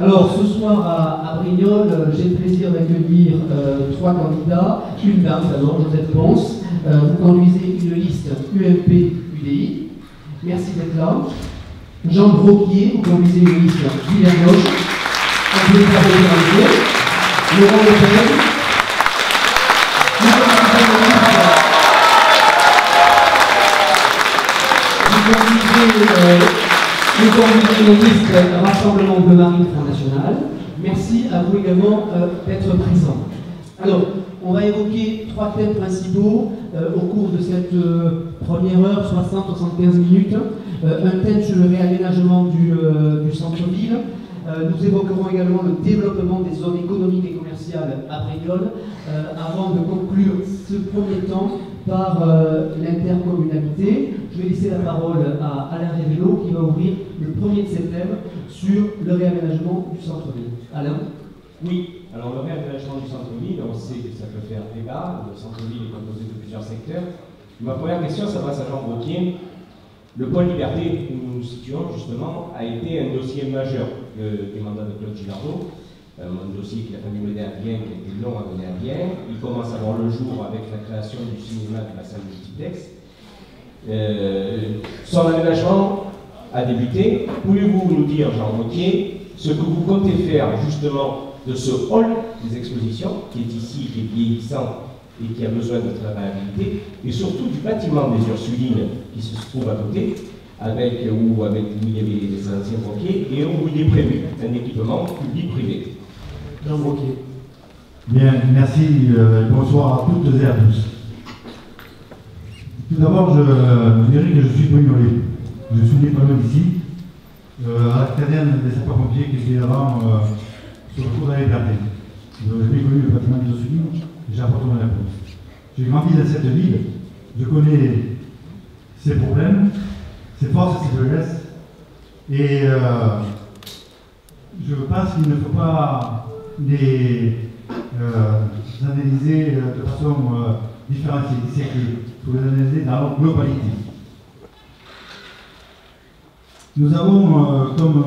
Alors, ce soir à Brignoles, j'ai le plaisir d'accueillir 3 candidats. Une dame d'abord, Josette Ponce. Vous conduisez une liste UMP-UDI. Merci d'être là. Jean Broquier, vous conduisez une liste Villers Gauche. On peut faire des Laurent Lepel. Vous conduisez une liste Rassemblement Bleu Marine Front National. Merci à vous également d'être présents. Alors, on va évoquer 3 thèmes principaux au cours de cette première heure, 60-75 minutes. Un thème sur le réaménagement du centre-ville. Nous évoquerons également le développement des zones économiques et commerciales à Brignoles, avant de conclure ce premier temps par l'intercommunalité. Je vais laisser la parole à Alain Révélo qui va ouvrir le premier de ces thèmes sur le réaménagement du centre-ville. Alain? Oui, alors le réaménagement du centre-ville, on sait que ça peut faire débat. Le centre-ville est composé de plusieurs secteurs. Ma première question s'adresse à Jean Broquier. Le pôle Liberté où nous nous situons justement a été un dossier majeur du mandat de Claude Gilardot. Un dossier qu'il a fallu mener à bien, qui a été long à mener à bien. Il commence à voir le jour avec la création du cinéma de la salle multiplex. Son aménagement a débuté. Pouvez-vous nous dire, Jean Broquier, ce que vous comptez faire justement de ce hall des expositions, qui est ici, qui est vieillissant et qui a besoin d'être réhabilité, et surtout du bâtiment des Ursulines qui se trouve à côté, où il y avait des anciens banquiers, et où il est prévu un équipement public-privé. Jean Broquier. Bien, merci, bonsoir à toutes et à tous. Tout d'abord, je dirais que je suis brignolais. Je suis né pas loin d'ici, à la caserne des sapeurs-pompiers qui était avant sur le cours de la Liberté. J'ai connu le bâtiment des Ursulines, j'ai apporté mon réponse. J'ai grandi dans cette ville, je connais ses problèmes, ses forces et ses faiblesses, et je pense qu'il ne faut pas les analyser de façon différenciée, disséquée. Il faut les analyser dans leur globalité. Nous avons, comme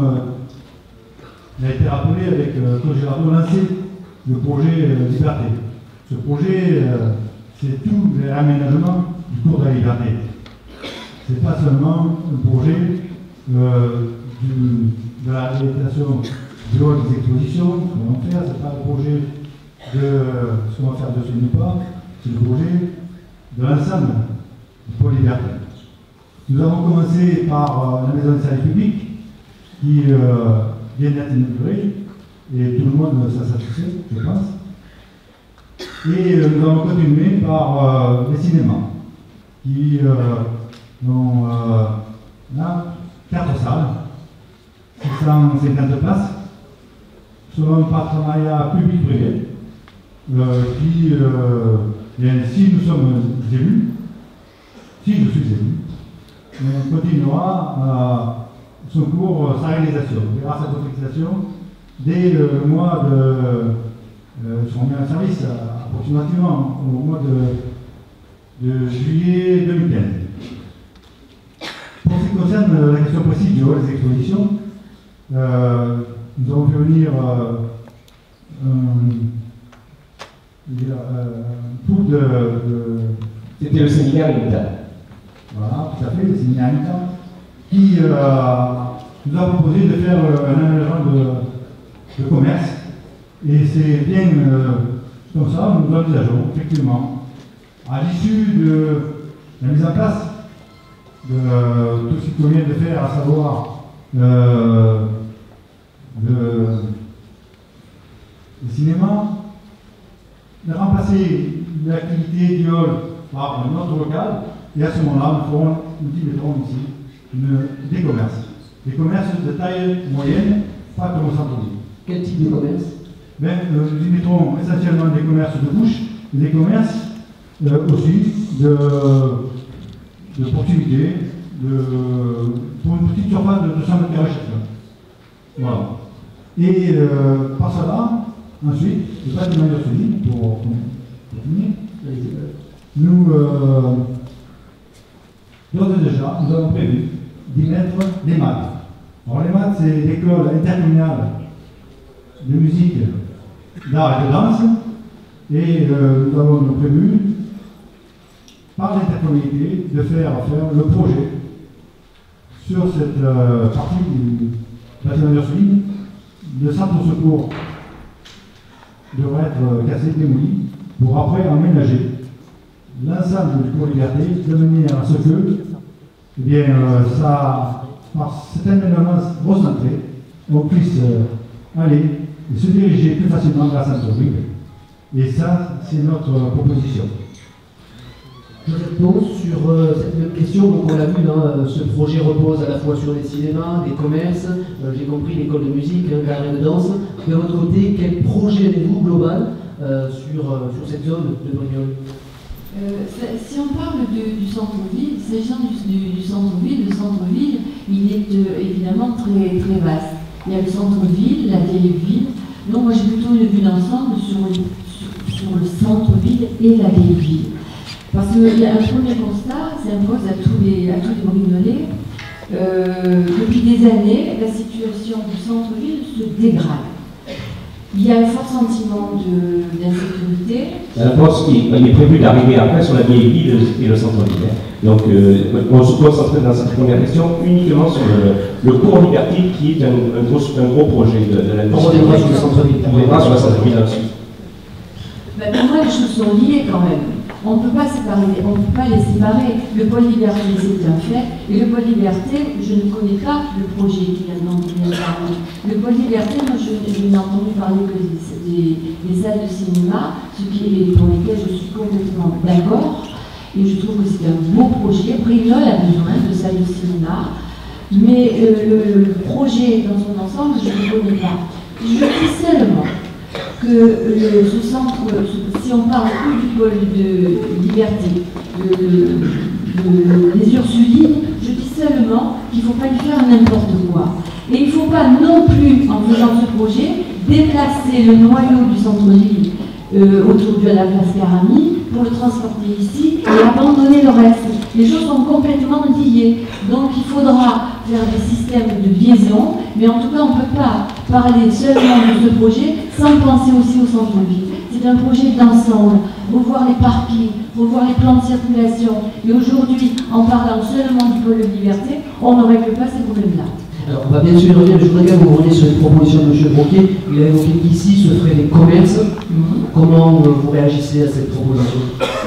il a été rappelé avec Claude Gilardot, lancé le projet Liberté. Ce projet, c'est tout le réaménagement du cours de la Liberté. Ce n'est pas seulement un projet de la réalisation du hall des expositions, ce qu'on va faire, ce n'est pas le projet de ce qu'on va faire de ce pas, c'est le projet de l'ensemble du pôle Liberté. Nous avons commencé par la maison de service public qui vient d'être inaugurée et tout le monde s'en satisfait, je pense. Et nous allons continuer par les cinémas qui ont là 4 salles, 650 places, selon un partenariat public-privé qui, si nous sommes élus, si je suis élu, on continuera son cours, sa réalisation. On verra sa concrétisation dès le mois de seront mis en service approximativement au mois de juillet 2015. Pour ce qui concerne la question précise du hall des expositions, nous avons fait venir tout de. C'était le séminaire Inter. Voilà, tout à fait, le séminaire Inter, qui nous a proposé de faire un aménagement de commerce. Et c'est bien comme ça, nous envisageons effectivement, à l'issue de la mise en place de tout ce qu'il convient de faire, à savoir le cinéma, de remplacer l'activité du hall par un autre local, et à ce moment-là, nous mettrons ici des commerces. Des commerces de taille moyenne, pas comme au centre-ville. Quel type de commerce? Nous y mettrons essentiellement des commerces de bouche, des commerces aussi de proximité, pour une petite surface de 200 mètres carrés chacun. Voilà. Et par cela, ensuite, le bâtiment d'Ursulines, pour finir, nous, d'ores et déjà, nous avons prévu d'y mettre des maths. Alors les maths, c'est l'école intercommunale de musique, d'art et de danse. Et nous avons prévu, par l'intercommunalité, de faire le projet sur cette partie du bâtiment d'Ursuline. Le centre de secours devrait être cassé, démoli, pour après emménager l'ensemble du cours Liberté, de manière à ce que, eh bien, par cet aménagement recentré, on puisse aller et se diriger plus facilement vers la centre-ville. Et ça, c'est notre proposition. Joseph Pons, sur cette même question, donc on l'a vu, hein, ce projet repose à la fois sur des cinémas, des commerces, j'ai compris l'école de musique, d'art et de danse. De votre côté, quel projet avez-vous global sur cette zone de Brignoles? Si on parle du centre-ville, s'agissant du centre-ville, le centre-ville, il est évidemment très, très vaste. Il y a le centre-ville, la vieille ville. Donc moi j'ai plutôt une vue d'ensemble sur le centre-ville et la vieille ville. Parce qu'il y a un premier constat, s'impose à tous les Brignolais. Depuis des années, la situation du centre-ville se dégrade. Il y a un fort sentiment d'insécurité. La réponse, il est prévu d'arriver après sur la vieille ville et le centre-ville. Donc, on se concentre dans cette première question uniquement sur le cours Liberté, qui est un gros projet de la On reviendra sur le centre-ville. On reviendra sur le centre-ville là-dessus. Ben, pour moi, les choses sont liées quand même. On ne peut pas les séparer. Le pôle Liberté, c'est un fait. Et le pôle Liberté, je ne connais pas le projet qui vient de parler. Le pôle Liberté, moi, je n'ai entendu parler que des salles de cinéma, pour lesquelles je suis complètement d'accord. Et je trouve que c'est un beau projet. Brignoles a besoin de salles de cinéma. Mais le projet dans son ensemble, je ne le connais pas. Je dis seulement que ce centre, si on parle plus du pôle de Liberté, des Ursulines, je dis seulement qu'il ne faut pas y faire n'importe quoi. Et il ne faut pas non plus, en faisant ce projet, déplacer le noyau du centre-ville autour de la place Carami pour le transporter ici et abandonner le reste. Les choses sont complètement liées. Donc il faudra faire des systèmes de liaison, mais en tout cas on ne peut pas parler seulement de ce projet sans penser aussi au centre-ville. C'est un projet d'ensemble. Revoir les parkings, revoir les plans de circulation. Et aujourd'hui, en parlant seulement du pôle de Liberté, on ne règle pas ces problèmes-là. Alors, on va bien sûr y revenir, mais je voudrais quand même vous revenir sur les propositions de M. Broquier. Il a évoqué qu'ici se feraient des commerces. Comment vous réagissez à cette proposition?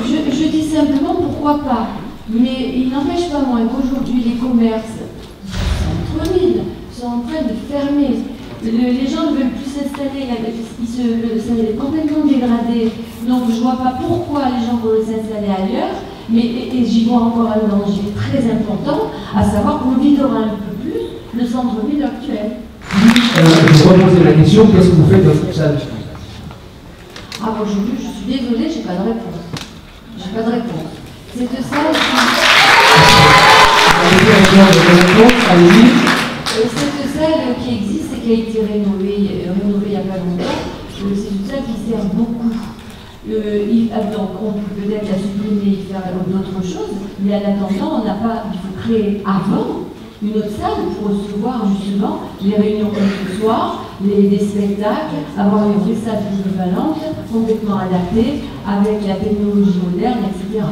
Je dis simplement pourquoi pas. Mais il n'empêche pas moins qu'aujourd'hui, les commerces centre-ville sont en train de fermer. Les gens ne veulent plus s'installer, ça est complètement dégradé. Donc je ne vois pas pourquoi les gens veulent s'installer ailleurs. Mais j'y vois encore un danger très important, à savoir qu'on videra un peu plus le centre-ville actuel. Je vous repose la question, qu'est-ce que vous faites dans cette salle? Ah, aujourd'hui, je suis désolée, j'ai pas de réponse. J'ai pas de réponse. Cette salle qui existe et qui a été rénovée il n'y a pas longtemps, c'est une salle qui sert beaucoup. Donc on peut peut-être la supprimer et faire d'autres choses, mais en attendant, il faut créer avant une autre salle pour recevoir justement les réunions comme ce soir, des spectacles, avoir une vraie salle polyvalente, complètement adaptée, avec la technologie moderne, etc.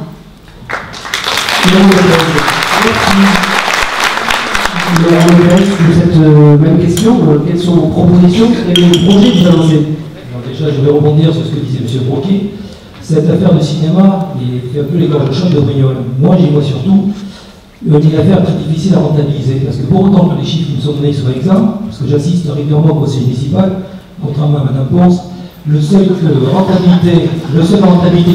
Sur cette même question, quelles sont vos propositions et vos projets que vous avancez? Déjà, je vais rebondir sur ce que disait M. Broquier. Cette affaire de cinéma, il fait un peu les gorges chaudes de Brignoles. Moi, j'y vois surtout une affaire très difficile à rentabiliser. Parce que pour autant que les chiffres qui me sont donnés soient exacts, parce que j'assiste régulièrement au conseil municipal, contrairement à Mme Ponce, le seuil de rentabilité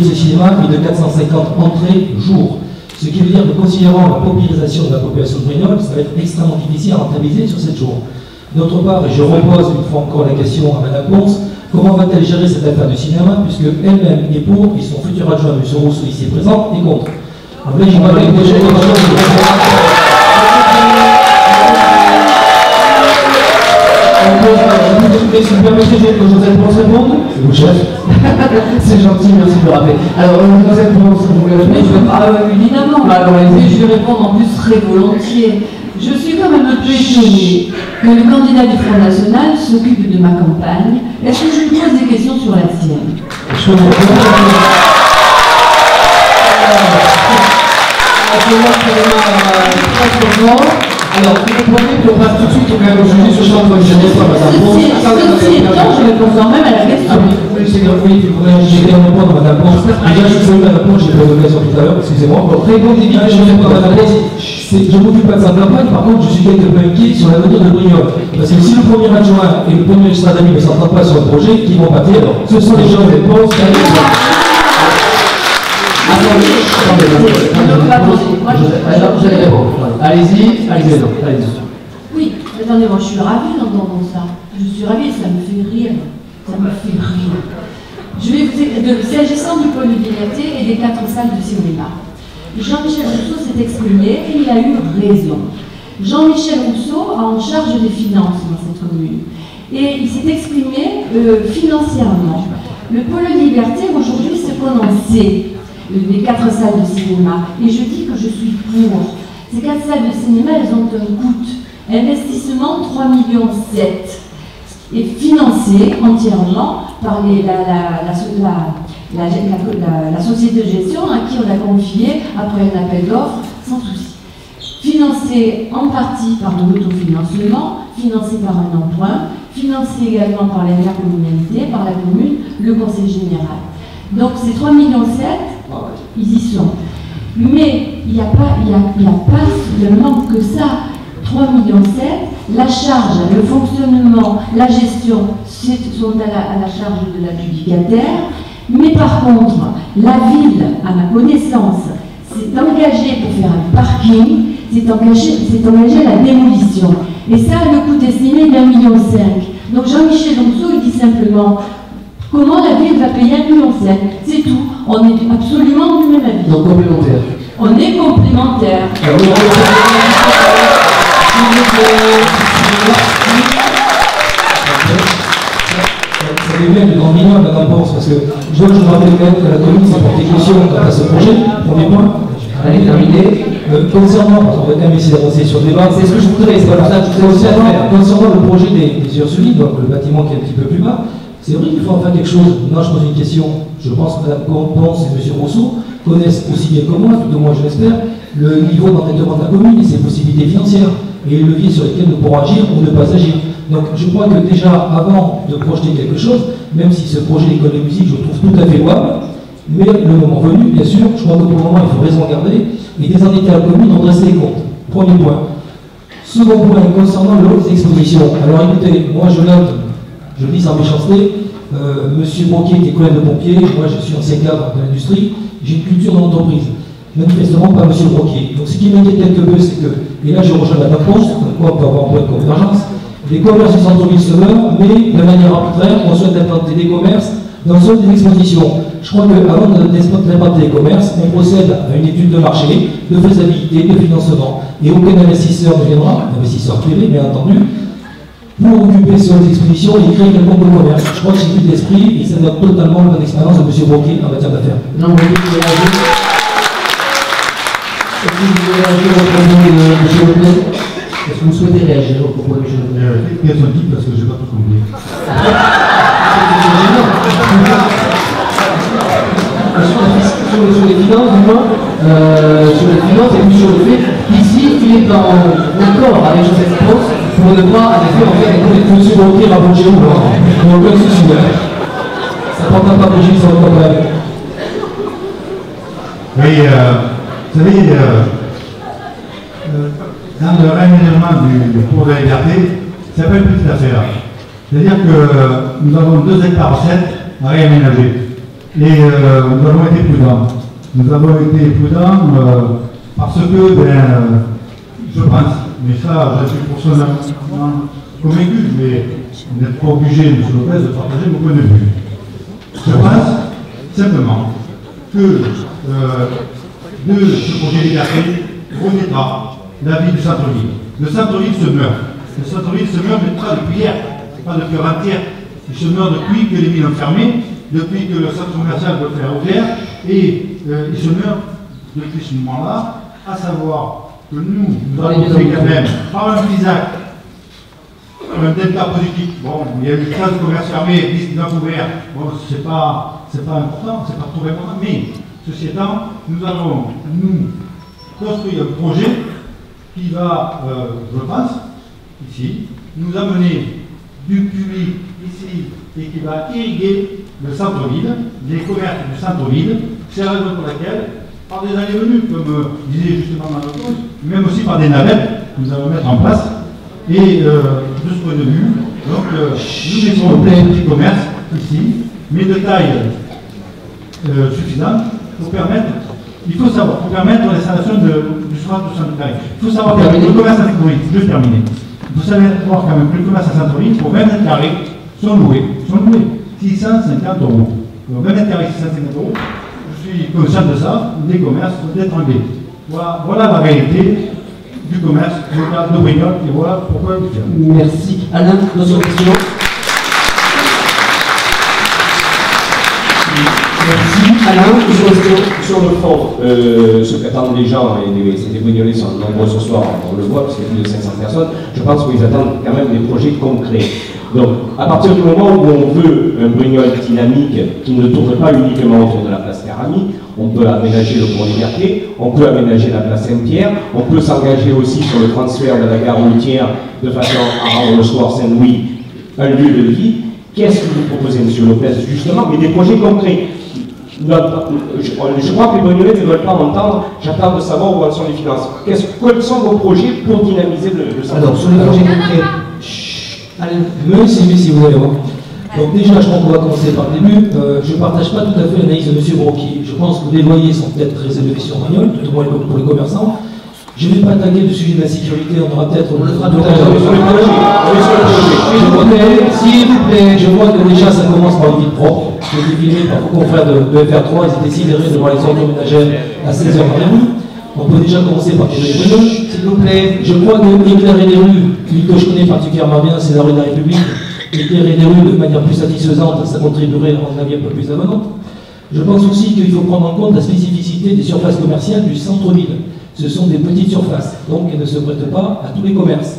de ce cinéma est de 450 entrées jour. Ce qui veut dire que considérant la paupérisation de la population de Brignoles, ça va être extrêmement difficile à rentabiliser sur 7 jours. D'autre part, et je repose une fois encore la question à Mme Ponce, comment va-t-elle gérer cette affaire du cinéma, puisque elle-même est pour, et son futur adjoint, M. Rousseau, ici présent, est contre. En fait, j'y vois les projets Si vous permettez que Joseph Pons réponde? C'est vous, chef. C'est gentil, merci de le rappeler. Alors, Joseph Pons, vous voulez répondre? Évidemment, je vais répondre en plus très volontiers. Je suis quand même un peu étonnée que le candidat du Front National s'occupe de ma campagne. Est-ce que je lui pose des questions sur la sienne? Alors, vous comprenez qu'on passe tout de suite au même sujet sur le champ de jeunesse, Ceci étant, je réponds quand même à la question. Oui, c'est grave, oui, il faudrait répondre à Madame Ponce. Déjà, je sais la réponse, j'ai pas eu l'occasion tout à l'heure, excusez-moi. Répondez vite, je réponds à Madame Ponce. Je ne m'occupe pas de sa campagne, par contre, je suis quelque peu inquiet sur l'avenir de Brignoles. Parce que si le premier adjoint et le premier magistrat d'amis ne s'entendent pas sur le projet, qui vont pâtir? Alors, ce sont les gens de réponse. Allez-y, allez-y. Oui, attendez, moi je suis ravie d'entendre ça. Je suis ravie, ça me fait rire. Ça me fait rire. Je vais vous dire, s'agissant du pôle liberté et des 4 salles de cinéma. Jean-Michel Rousseau s'est exprimé et il a eu raison. Jean-Michel Rousseau a en charge des finances dans cette commune. Et il s'est exprimé financièrement. Le pôle liberté aujourd'hui se prononçait les 4 salles de cinéma. Et je dis que je suis pour. Ces 4 salles de cinéma, elles ont un coût. Investissement 3,7 millions. Et financé entièrement par la société de gestion à qui on a confié, après un appel d'offres, sans souci. Financé en partie par l'autofinancement, financé par un emprunt, financé également par l'intercommunalité, par la commune, le conseil général. Donc ces 3,7 millions, ils y sont. Mais il n'y a pas seulement que ça. 3,7 millions, la charge, le fonctionnement, la gestion sont à la charge de l'adjudicataire. Mais par contre, la ville, à ma connaissance, s'est engagée pour faire un parking, s'est engagée à la démolition. Et ça a le coût estimé d'1,5 million. Donc Jean-Michel Rousseau, il dit simplement comment la ville va payer 1,5 million. C'est tout. On est absolument du même avis. Donc complémentaire. On est complémentaires. Ça devient du grand minimum, Madame Ponce, parce que je me rappelle quand même que la commune s'est portée caution quant à ce projet, premier point. Allez, terminé. Concernant, parce qu'on va quand même essayer d'avancer sur le débat, c'est ce que je voudrais, c'est voilà, concernant le projet des Ursulines, donc le bâtiment qui est un petit peu plus bas, c'est vrai qu'il faut en faire quelque chose. Moi, je pose une question. Je pense que Mme Ponce et M. Rousseau connaissent aussi bien que moi, tout au moins je l'espère, le niveau d'endettement de la commune et ses possibilités financières et les leviers sur lesquels nous pourrons agir ou ne pas agir. Donc je crois que déjà, avant de projeter quelque chose, même si ce projet d'école de musique, je le trouve tout à fait louable, mais le moment venu, bien sûr, je crois que pour le moment, il faut raison garder et désendetter la commune, redresser les comptes. Premier point. Second point, concernant les expositions. Alors écoutez, moi je note, je le dis sans méchanceté, Monsieur Broquier qui est collègue de pompier, moi je suis ancien cadre de l'industrie, j'ai une culture dans l'entreprise. Manifestement pas Monsieur Broquier. Donc ce qui m'inquiète quelque peu, c'est que, et là je rejoins la réponse, comme quoi on peut avoir un point de convergence, les commerces du centre-ville se meurent, mais de manière arbitraire, on souhaite implanter des commerces dans le sens des expositions. Je crois qu'avant d'implanter les commerces, on procède à une étude de marché, de faisabilité, de financement, et aucun investisseur ne viendra, investisseur privé bien entendu, pour occuper sur les expositions et créer quelqu'un de commerce. Je crois que c'est plus d'esprit et ça donne totalement la bonne expérience de M. Broquier en matière d'affaires. Non, mais vous voulez réagir. Est-ce que vous voulez réagir au propos de M. Leclerc? Est-ce que vous souhaitez réagir au propos de M. Leclerc? Question type parce que je n'ai pas tout compris. Sur les finances, du moins, sur les finances et puis sur le fait qu'ici, il est en accord avec Joseph Ponce pour ne pas, en effet, en faire des M. Broquier va bouger ou pas? Aucun souci. Ça ne portera pas bouger sur le problème. Oui, vous savez, dans le réaménagement du cours de la liberté, c'est pas une petite affaire. C'est-à-dire que nous avons 2 hectares 7 à réaménager. Et nous avons été prudents. Nous avons été prudents parce que, je pense, mais ça, je suis personnellement convaincu, mais vous n'êtes pas obligé, M. Lopez, de partager mon point de vue. Je pense simplement que de ce projet de liberté renaîtra la vie du centre-ville. Le centre-ville se meurt. Le centre-ville se meurt, mais pas depuis hier, pas depuis avant-hier. Il se meurt depuis que les villes ont fermé, depuis que le centre commercial doit faire ouvert, et il se meurt depuis ce moment-là, à savoir que nous avons fait quand même, par un FISAC, un delta positif. Bon, il y a eu 15 commerces fermés, 19 ouverts. Bon, c'est pas important, c'est pas trop important. Mais, ceci étant, nous allons, construire un projet qui va, je pense, ici, nous amener du public ici et qui va irriguer le centre-ville, les commerces du centre-ville. C'est la raison pour laquelle, par des allées venues, comme disait justement ma cause, même aussi par des navettes que nous allons mettre en place. Et de ce point de vue, donc, nous mettons plein de petits commerces ici, mais de taille suffisante pour permettre, il faut savoir, pour permettre l'installation du chauffage de centre-ville. Il faut savoir que le commerce à centre-ville, je vais terminer. Vous savez voir quand même que le commerce à centre-ville, pour 20 mètres carrés, sont loués 650 €. Donc 20 mètres carrés, 650 €. Je suis conscient de ça, les commerces doivent être enlevés. Voilà la réalité du commerce local de Brignoles, et voilà pourquoi il ferme. Merci. Alain, d'autres questions? Merci. Alain, d'autres questions? Sur le fond, ce qu'attendent les gens, et ces Brignolais sont nombreux ce soir, on le voit, parce qu'il y a plus de 500 personnes, je pense qu'ils attendent quand même des projets concrets. Donc, à partir du moment où on veut un Brignol dynamique qui ne tourne pas uniquement autour de la place Caramie, on peut aménager le Pont Liberté, on peut aménager la place Saint-Pierre, on peut s'engager aussi sur le transfert de la gare routière de façon à rendre le square Saint-Louis un lieu de vie. Qu'est-ce que vous proposez, M. Lopez, justement, mais des projets concrets? Je crois que les Brignolais ne veulent pas entendre, j'attends de savoir où en sont les finances. Quels sont vos projets pour dynamiser le centre? Alors, sur les projets concrets, monsieur, si vous allez voir. Donc déjà, je crois qu'on va commencer par le début. Je ne partage pas tout à fait l'analyse de M. Brocchi. Je pense que les loyers sont peut-être très élevés sur Brignoles, tout au moins pour les commerçants. Je ne vais pas attaquer le sujet de la sécurité, on aura peut-être... Sur le projet. S'il vous plaît, je vois que déjà ça commence par une ville propre. J'ai été filmé par vos confrères de FR3, ils étaient sidérés devant les ordres ménagères à 16h par la rue. On peut déjà commencer par les rues. S'il vous plaît, je crois que éclairer les rues, une que je connais particulièrement bien, c'est la rue de la République. Éclairer les rues de manière plus satisfaisante, ça contribuerait à mon avis un peu plus avenante. Je pense aussi qu'il faut prendre en compte la spécificité des surfaces commerciales du centre-ville. Ce sont des petites surfaces, donc elles ne se prêtent pas à tous les commerces.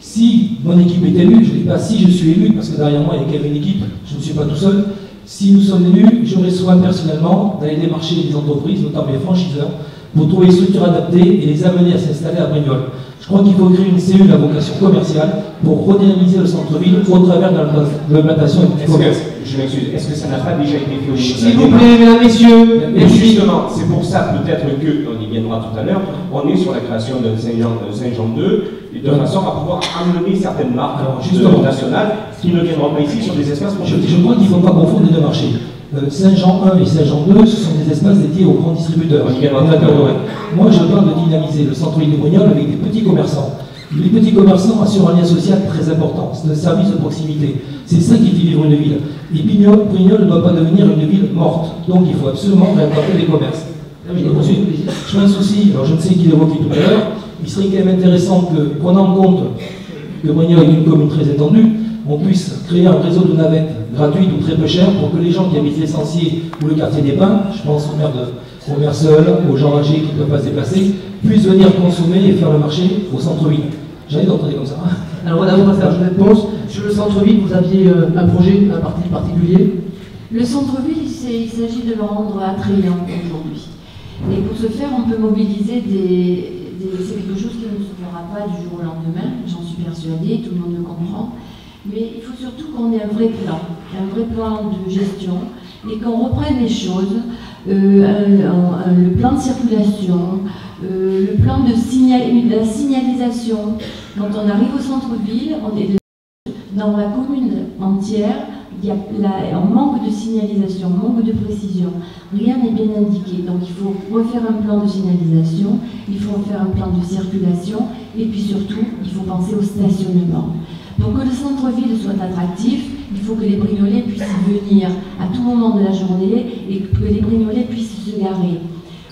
Si mon équipe est élue, je ne dis pas si je suis élu, parce que derrière moi il y a quand même une équipe, je ne suis pas tout seul. Si nous sommes élus, j'aurai soin personnellement d'aller démarcher les entreprises, notamment les franchiseurs, pour trouver une structure adaptée et les amener à s'installer à Brignoles. Je crois qu'il faut créer une cellule à vocation commerciale pour redynamiser le centre-ville au travers de l'implantation du commerce. Je m'excuse, est-ce que ça n'a pas déjà été fait au niveau de la S'il vous plaît, mesdames, messieurs. Mais justement, c'est pour ça peut-être qu'on y viendra tout à l'heure, on est sur la création d'un Saint-Jean 2, et de façon à pouvoir amener certaines marques nationales qui ne viendront pas ici sur des espaces protégés. Je crois qu'il ne faut pas confondre les deux marchés. Saint-Jean 1 et Saint-Jean 2, ce sont des espaces dédiés aux grands distributeurs. Moi, je parle de dynamiser le centre-ville de Brignoles avec des petits commerçants. Les petits commerçants assurent un lien social très important. C'est un service de proximité. C'est ça qui fait vivre une ville. Et Brignoles ne doit pas devenir une ville morte. Donc, il faut absolument réimplanter les commerces. Je pense aussi, alors je ne sais qui l'évoquait tout à l'heure, il serait quand même intéressant que, prenant en compte que Brignoles est une commune très étendue, on puisse créer un réseau de navettes gratuites ou très peu chères pour que les gens qui habitent l'Essancier ou le quartier des Pins, je pense aux maires seuls, aux gens âgés qui ne peuvent pas se déplacer, puissent venir consommer et faire le marché au centre-ville. J'avais entendu comme ça. Alors on va d'abord faire une réponse. Sur le centre-ville, vous aviez un projet, un parti particulier? Le centre-ville, il s'agit de le rendre attrayant aujourd'hui. Et pour ce faire, on peut mobiliser c'est quelque chose qui ne se fera pas du jour au lendemain, j'en suis persuadée, tout le monde le comprend. Mais il faut surtout qu'on ait un vrai plan de gestion, et qu'on reprenne les choses, le plan de circulation, le plan de la signalisation. Quand on arrive au centre-ville, on est dans la commune entière, on manque de signalisation, manque de précision, rien n'est bien indiqué. Donc il faut refaire un plan de signalisation, il faut faire un plan de circulation, et puis surtout, il faut penser au stationnement. Pour que le centre-ville soit attractif, il faut que les Brignolais puissent y venir à tout moment de la journée et que les Brignolais puissent se garer.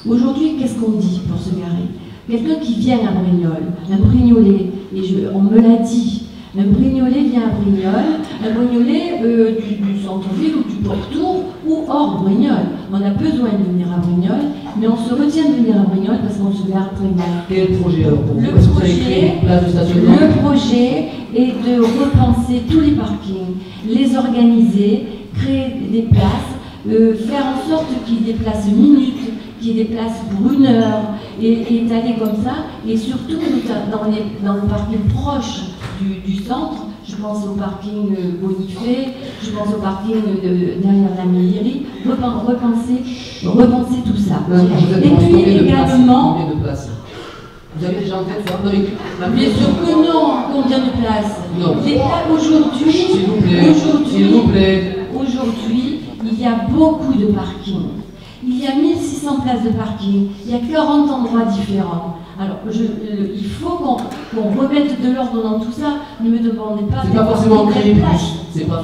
Aujourd'hui, qu'est-ce qu'on dit pour se garer? Quelqu'un qui vient à Brignoles, un Brignolais, et on me l'a dit, Un Brignolet vient à Brignoles, un Brignolet du centre-ville ou du pourtour ou hors Brignoles. On a besoin de venir à Brignoles, mais on se retient de venir à Brignoles parce qu'on se garde très mal. Quel projet alors pour vous? Est-ce que vous avez créé une place de stationnement? Le projet est de repenser tous les parkings, les organiser, créer des places, faire en sorte qu'il y ait des places minutes, qu'il y ait des places pour 1 heure, et étaler comme ça, et surtout dans le parking proche du centre. Je pense au parking Bonifay, je pense au parking derrière la mairie, repenser tout ça. Et puis également... Combien de places? Vous avez déjà en tête ça? Bien sûr que non, combien de places? Non. Aujourd'hui, s'il vous plaît. Aujourd'hui, il y a beaucoup de parkings. Il y a 1600 places de parking, il y a 40 endroits différents. Alors, il faut qu'on remette de l'ordre dans tout ça. Ne me demandez pas... C'est pas forcément en créer plus. C'est pas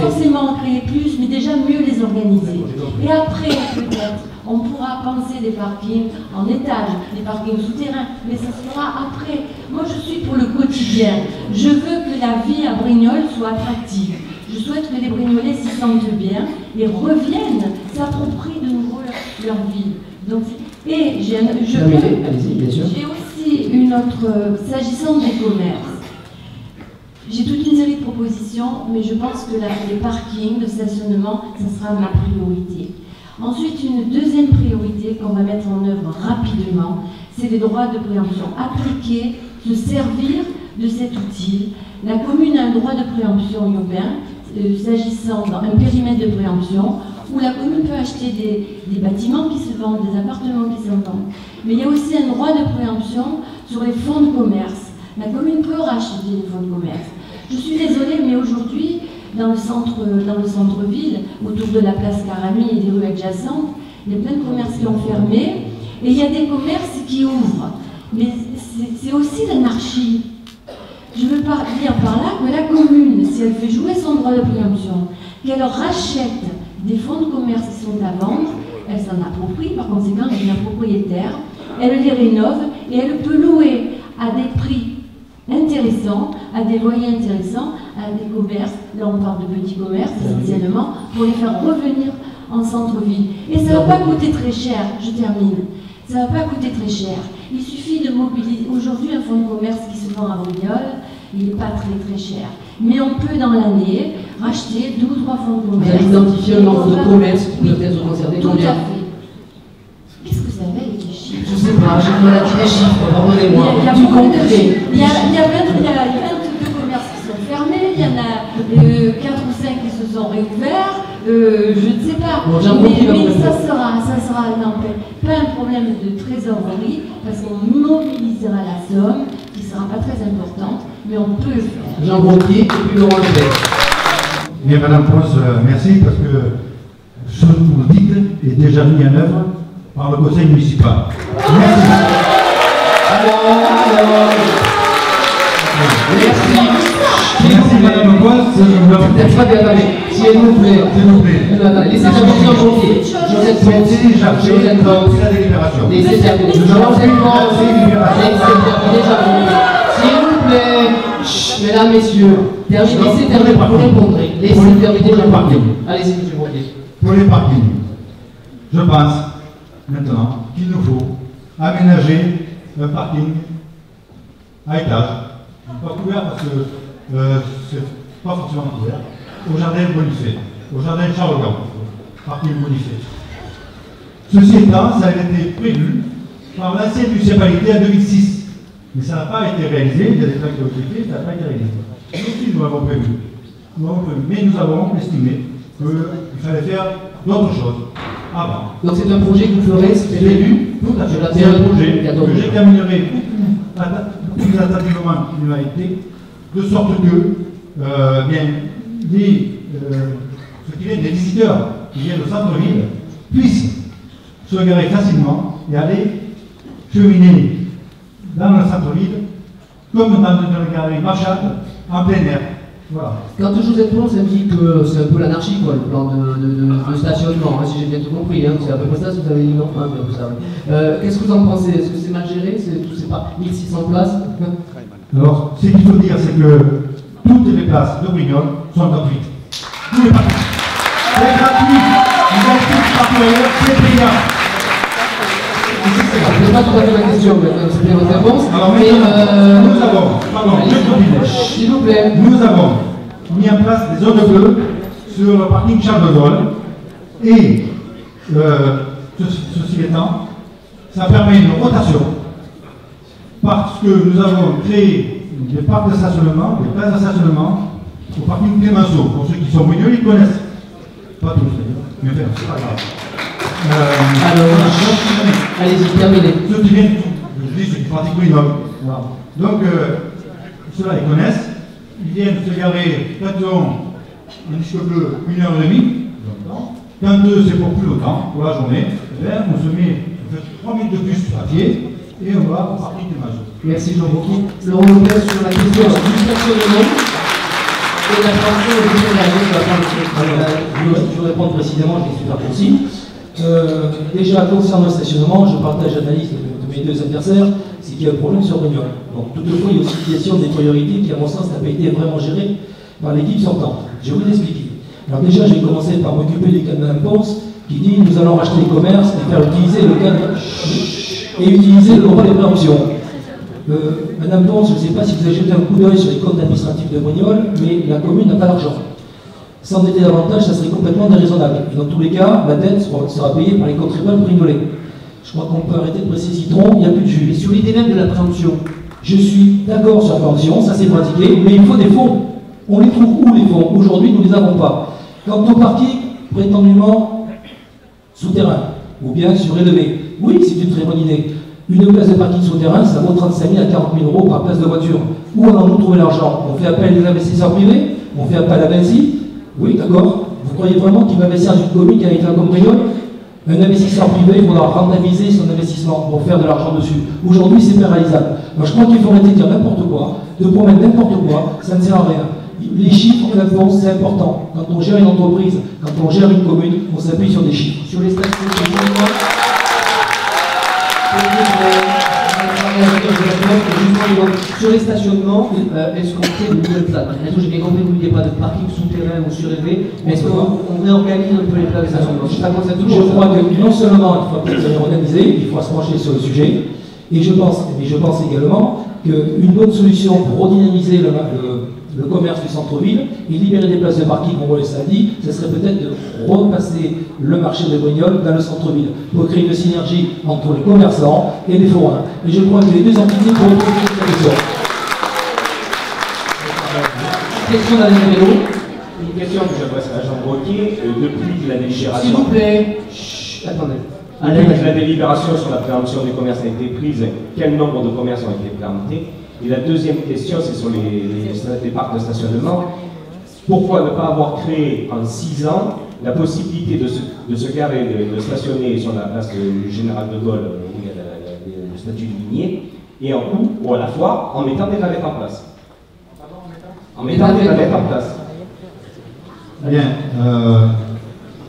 forcément en créer plus, mais déjà mieux les organiser. Et après, peut-être, on pourra penser des parkings en étage, des parkings souterrains, mais ça se fera après. Moi, je suis pour le quotidien. Je veux que la vie à Brignoles soit attractive. Je souhaite que les Brignolais s'y sentent bien et reviennent, s'approprient de nouveau leur vie. Donc, et j'ai aussi une autre, s'agissant des commerces. J'ai toute une série de propositions, mais je pense que les parkings, le stationnement, ça sera ma priorité. Ensuite, une deuxième priorité qu'on va mettre en œuvre rapidement, c'est les droits de préemption. Appliquer, se servir de cet outil. La commune a un droit de préemption urbain, s'agissant d'un périmètre de préemption, où la commune peut acheter des bâtiments qui se vendent, des appartements qui se vendent. Mais il y a aussi un droit de préemption sur les fonds de commerce. La commune peut racheter les fonds de commerce. Je suis désolée, mais aujourd'hui, dans le centre-ville, autour de la place Carami et des rues adjacentes, il y a plein de commerces qui ont fermé, et il y a des commerces qui ouvrent. Mais c'est aussi l'anarchie. Je veux dire par là que la commune, si elle fait jouer son droit de préemption, qu'elle rachète des fonds de commerce qui sont à vendre, elle s'en approprie, par conséquent, elle devient propriétaire, elle les rénove et elle peut louer à des prix intéressants, à des loyers intéressants, à des commerces, là on parle de petits commerces essentiellement, pour les faire revenir en centre-ville. Et ça ne va pas coûter très cher, je termine, ça ne va pas coûter très cher. Il suffit de mobiliser, aujourd'hui un fonds de commerce qui se vend à Brignoles, il n'est pas très cher. Mais on peut dans l'année racheter 2 ou 3 fonds de commerce. Vous avez identifié un nombre de commerces qui peuvent être concernés? Tout à fait. Qu'est-ce que ça va avec les chiffres? Je ne sais pas, j'ai mal à dire les chiffres, pardonnez-moi. Il y a 22 commerces qui sont fermés, il y en a 4 ou 5 qui se sont réouverts, je ne sais pas. Bon, mais ça sera pas un problème de trésorerie, parce qu'on mobilisera la somme, qui ne sera pas très importante, mais on peut le faire. Jean Brocquier et puis Laurent Lefebvre. Bien, Madame Pons, merci, parce que ce que vous dites est déjà mis en œuvre par le conseil municipal. Merci. Merci, Madame Pons. S'il vous plaît. Laissez terminer Jean Brocquier. Joseph Pons. J'ai la délibération. Laissez terminer. Joseph Pons. S'il vous plaît. Mesdames, messieurs, laissez terminer, vous répondrez. Laissez terminer Jean Brocquier. Allez-y, M. Brocquier. Pour les parkings, je pense maintenant qu'il nous faut aménager un parking à étage, pas couvert parce que c'est pas forcément couvert, au jardin Bonifay, au jardin Charles-Gand, parking Bonifay. Ceci étant, ça a été prévu par l'ancienne municipalité en 2006. Mais ça n'a pas été réalisé, il y a des trucs qui ont été faits, ça n'a pas été réalisé. Nous aussi, nous l'avons prévu. Mais nous avons estimé qu'il fallait faire d'autres choses avant. Donc c'est un projet que vous ferez, c'est prévu? Tout à fait. C'est un projet que j'examinerai beaucoup plus attentivement qu'il m'a été, de sorte que les visiteurs qui viennent au centre-ville puissent se garer facilement et aller cheminer dans le centre-ville, comme dans une galerie marchande, en plein air. Voilà. Quand Joseph Pons indique que c'est un peu l'anarchie, quoi, le plan de stationnement, hein, si j'ai bien tout compris, hein, c'est à peu près ça ce que vous avez dit, non? Qu'est-ce que vous en pensez? Est-ce que c'est mal géré? C'est pas 1600 places? Alors, ce qu'il faut dire, c'est que toutes les places de Brignoles sont gratuites. Tous les parkings. C'est gratuit. Vous êtes tous partenaires, c'est payant. Je ne sais pas tout à fait la question, mais c'était votre réponse. Alors, mais, nous avons, pardon, je continue. s'il vous plaît. Nous avons mis en place des zones bleues sur le parking Charles de Gaulle. Et ceci étant, ça permet une rotation parce que nous avons créé des parcs de stationnement, des places de stationnement au parking Clémenceau. Pour ceux qui sont mieux, ils connaissent. Pas tous d'ailleurs, mais enfin, c'est pas grave. Allez-y, terminez. Ceux qui viennent, je dis ceux qui pratiquent Grenoble. Voilà. Donc, ceux-là, ils connaissent. Ils viennent se garer quand ils ont un disque bleu 1h30. Quand c'est pour plus longtemps, pour la journée, on se met 3 minutes de plus à pied et on va au parking des Majors. Merci Jean-Bouquet. Laurent Lopez sur la question du stationnement et la formation de je vais répondre précisément, je vais super concis. Déjà, concernant le stationnement, je partage l'analyse de mes deux adversaires, c'est qu'il y a un problème sur Brignoles. Donc, toutefois, il y a aussi une question des priorités qui, à mon sens, n'a pas été vraiment gérée par l'équipe sortante. Je vais vous expliquer. Alors déjà, j'ai commencé par m'occuper du cas de Mme Ponce, qui dit nous allons racheter les commerces et faire utiliser le cadre et utiliser le droit des préemptions. Madame Ponce, je ne sais pas si vous avez jeté un coup d'œil sur les comptes administratifs de Brignoles, mais la commune n'a pas d'argent. S'endetter davantage, ça serait complètement déraisonnable. Et dans tous les cas, la dette sera payée par les contribuables brignolais. Je crois qu'on peut arrêter de presser citron, il n'y a plus de jus. Et sur l'idée même de la préemption, je suis d'accord sur la préemption, ça c'est pratiqué, mais il faut des fonds. On les trouve où les fonds? Aujourd'hui, nous ne les avons pas. Quant au parking, prétendument souterrain, ou bien surélevé, oui, c'est une très bonne idée. Une place de parking souterrain, ça vaut 35 000 à 40 000 euros par place de voiture. Où allons-nous trouver l'argent? On fait appel à des investisseurs privés? On fait appel à Vinci? Oui, d'accord. Vous croyez vraiment qu'il va investir dans une commune qui a été comme Brignoles? Un investisseur privé, il faudra rentabiliser son investissement pour faire de l'argent dessus. Aujourd'hui, c'est pas réalisable. Alors, je crois qu'il faut arrêter de dire n'importe quoi, de promettre n'importe quoi, ça ne sert à rien. Les chiffres, c'est important. Quand on gère une entreprise, quand on gère une commune, on s'appuie sur des chiffres. sur les stationnements, sur les stationnements, est-ce qu'on crée de nouvelles places? J'ai bien compris que vous ne vouliez pas de parking souterrain ou surélevé, mais est-ce qu'on réorganise un peu les places de stationnement? Je crois que non seulement il faut peut-être les organiser, il faut se pencher sur le sujet, et je pense également qu'une bonne solution pour redynamiser le commerce du centre-ville et libérer des places de parking, comme on le dit, ce serait peut-être de repasser le marché de Brignoles dans le centre-ville pour créer une synergie entre les commerçants et les forains. Et je crois que les deux entités pourront trouver une solution. Question d'Alain Vélo. Une question que j'adresse à Jean Broquier. Depuis la délibération. S'il vous plaît. Chut, attendez. Depuis que la délibération sur la préemption des commerces a été prise, quel nombre de commerces ont été préemptés? Et la deuxième question, c'est sur les parcs de stationnement. Pourquoi ne pas avoir créé en 6 ans la possibilité de se garer, de stationner sur la place du Général de Gaulle, où il y a le statut du minier, et ou à la fois en mettant des navettes en place? En mettant des navettes en place. Bien.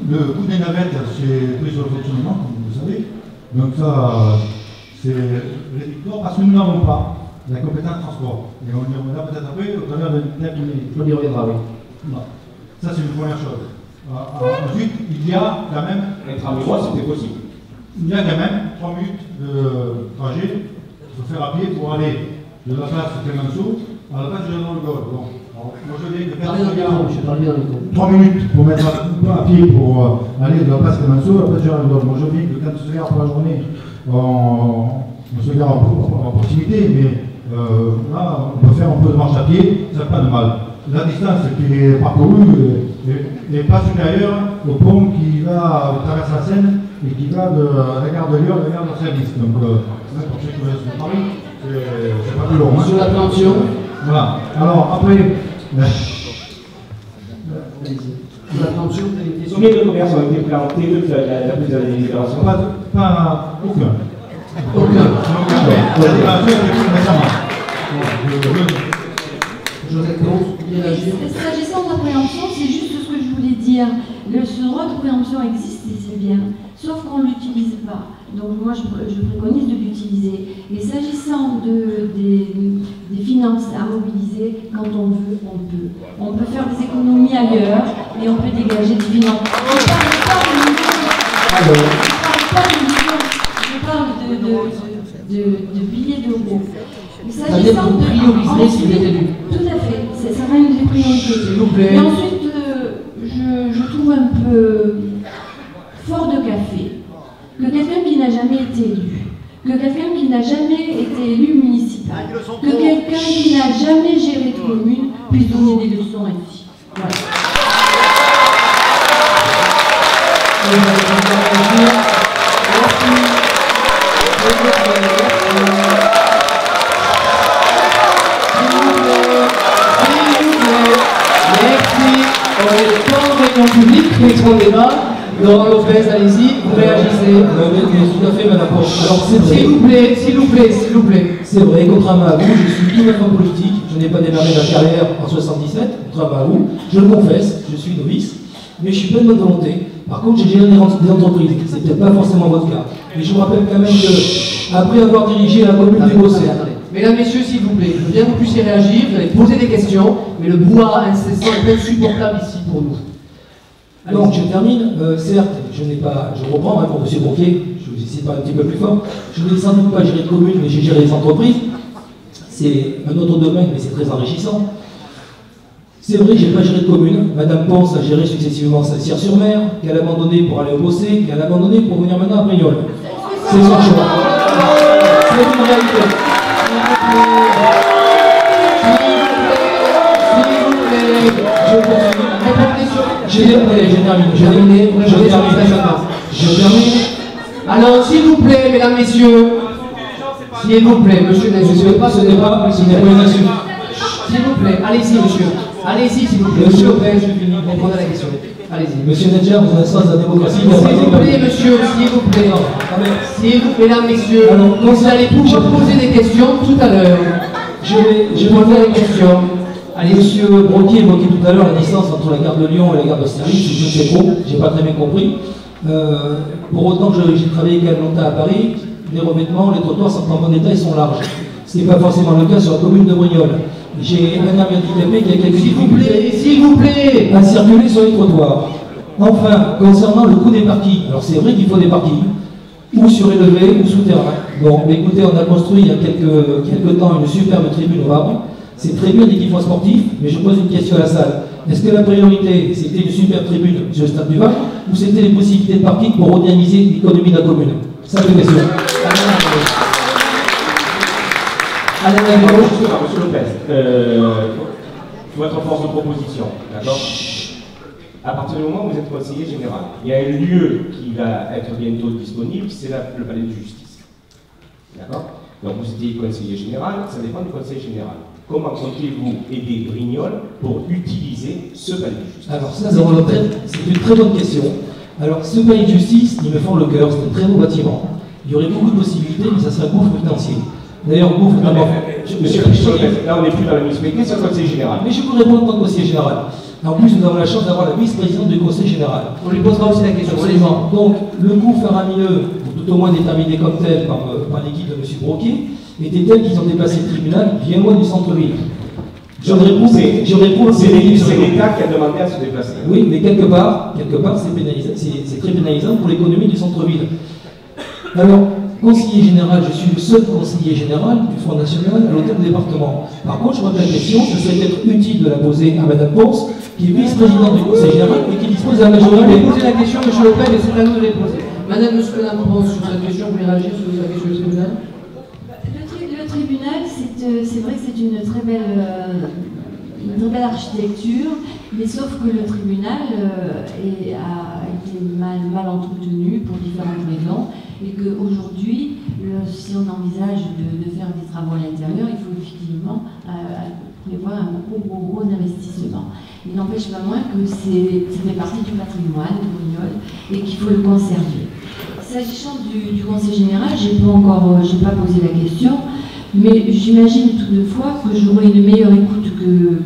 Le coût des navettes, c'est pris sur le fonctionnement, comme vous le savez. Donc ça, c'est rédhibitoire parce que nous n'avons pas la compétence transport. Et on y reviendra peut-être après au travers de On y reviendra, oui. Ça, c'est une première chose. Ensuite, il y a quand même... Être à moi, c'était possible. Il y a quand même 3 minutes de trajet qu'il faut faire à pied pour aller de la place Clémenceau à la place de Général de Gaulle. Bon, moi je dis que faire 3 minutes pour mettre à pied pour aller de la place Clémenceau à la place de Général de Gaulle. Moi je dis que quand on se gare pour la journée, on se gare en proximité, mais là on peut faire un peu de marche à pied, ça n'a pas de mal. La distance qui est parcourue n'est pas supérieure au pont qui traverse la Seine et qui va de la gare de Lyon à la gare de service. Donc, même pour ceux qui connaissent le Paris, c'est pas plus long. Sur la préemption. Voilà. Alors, après. Sur la préemption, vous avez une question. Combien de commerces ont été préemptés depuis la prise de la délibération? Pas aucun. Aucun. La délibération est prise récemment. Josette Ponce, réagir. S'agissant de la préemption, c'est juste ce que je voulais dire. Ce droit de préemption existe et c'est bien, sauf qu'on ne l'utilise pas. Donc moi, je préconise de l'utiliser. Et s'agissant des finances à mobiliser, quand on veut, on peut. On peut faire des économies ailleurs et on peut dégager des finances. Je parle de billets d'euros. S'agissant de prioriser si vous êtes élu. Tout à fait, ça va une des priorités. S'il vous plaît. Et ensuite, je trouve un peu fort de café que quelqu'un qui n'a jamais été élu, que quelqu'un qui n'a jamais été élu municipal, que quelqu'un qui n'a jamais géré de commune puisse donner des leçons ainsi. Voilà. Public, électron débat. Laurent Lopez, allez-y, vous réagissez. Tout à fait, madame Poche. Alors, c'est vrai. S'il vous plaît. C'est vrai, contrairement à vous, je suis tout neuf en politique. Je n'ai pas démarré ma carrière en 77, contrairement à vous. Je le confesse, je suis novice, mais je suis plein de bonne volonté. Par contre, j'ai géré des entreprises. C'est peut-être pas forcément votre cas. Mais je vous rappelle quand même que, après avoir dirigé la commune du Bossé. Mesdames, messieurs, s'il vous plaît, je veux bien que vous puissiez réagir, vous allez poser des questions, mais le bois incessant est insupportable ici pour nous. Donc je termine, certes, je reprends pour M. Bourquier, je vous essaie de parler un petit peu plus fort, je n'ai sans doute pas géré de commune, mais j'ai géré des entreprises, c'est un autre domaine, mais c'est très enrichissant. C'est vrai que je n'ai pas géré de commune, Madame Ponce a géré successivement Saint-Cyr-sur-Mer, qu'elle a abandonné pour aller au Bossé, qu'elle a abandonné pour venir maintenant à Brignoles. C'est son choix. C'est une réalité. Je termine. Alors, s'il vous plaît, mesdames, messieurs, s'il vous plaît, monsieur, ce n'est pas une insulte. S'il vous plaît, allez-y, monsieur. Allez-y, s'il vous plaît. Monsieur Lopez, répondez à la question. Allez-y. Monsieur Nedjar, vous êtes face à la démocratie. S'il vous plaît, monsieur, s'il vous plaît. Mesdames, messieurs, vous allez pouvoir poser des questions tout à l'heure. Je poserai des questions. Allez, monsieur Broquier évoquait tout à l'heure la distance entre la gare de Lyon et la gare d'Austerlitz, je ne sais trop, j'ai pas très bien compris. Pour autant que j'ai travaillé quand même longtemps à Paris, les revêtements, les trottoirs sont en bon état, ils sont larges. Ce n'est pas forcément le cas sur la commune de Brignoles. J'ai un ami handicapé qui a quelques difficultés s'il vous plaît, à circuler sur les trottoirs. Enfin, concernant le coût des parkings, alors c'est vrai qu'il faut des parkings, ou surélevés ou souterrains. Bon, mais écoutez, on a construit il y a quelques temps une superbe tribune au Havre. C'est très bien l'équipement sportif, mais je pose une question à la salle. Est-ce que la priorité, c'était une super tribune sur le stade du Var, ou c'était les possibilités de parking pour redynamiser l'économie de la commune? Simple question. Monsieur Lopez, votre force de proposition, d'accord? À partir du moment où vous êtes conseiller général, il y a un lieu qui va être bientôt disponible, c'est le palais de justice. D'accord? Donc vous étiez conseiller général, ça dépend du conseil général. Comment comptez-vous aider Brignoles pour utiliser ce palais de justice? Alors ça, c'est une très bonne question. Alors ce palais de justice, il me fend le cœur, c'est un très beau bâtiment. Il y aurait beaucoup de possibilités, mais ça serait un gouffre financier. D'ailleurs, gouffre d'abord. Monsieur, là on n'est plus dans la municipalité, c'est le conseil général. Mais je vous réponds en tant que conseiller général. En plus, nous avons la chance d'avoir la vice-présidente du conseil général. On lui posera aussi la question. Absolument. Donc, le coût faramineux, ou tout au moins déterminé comme tel par l'équipe de M. Broquier, était tel qu'ils ont déplacé le tribunal bien loin du centre-ville. C'est l'État qui a demandé à se déplacer. Oui, mais quelque part c'est très pénalisant pour l'économie du centre-ville. Alors, conseiller général, je suis le seul conseiller général du Front National à l'hôtel du département. Par contre, je me pose la question, ce serait peut-être utile de la poser à Mme Ponce, qui est vice-présidente du Conseil général et qui dispose de la majorité. On va poser la question, M. Lopez, et c'est à nous de les poser. Madame Ponce, sur cette question, vous voulez réagir sur la question du tribunal? Le tribunal, c'est vrai que c'est une très belle architecture, mais sauf que le tribunal a été mal entretenu pour différentes raisons, et qu'aujourd'hui, si on envisage de faire des travaux à l'intérieur, il faut effectivement prévoir un gros investissement. Il n'empêche pas moins que c'est fait partie du patrimoine de Brignoles et qu'il faut le conserver. S'agissant du conseil général, j'ai pas posé la question, mais j'imagine toutefois que j'aurai une meilleure écoute que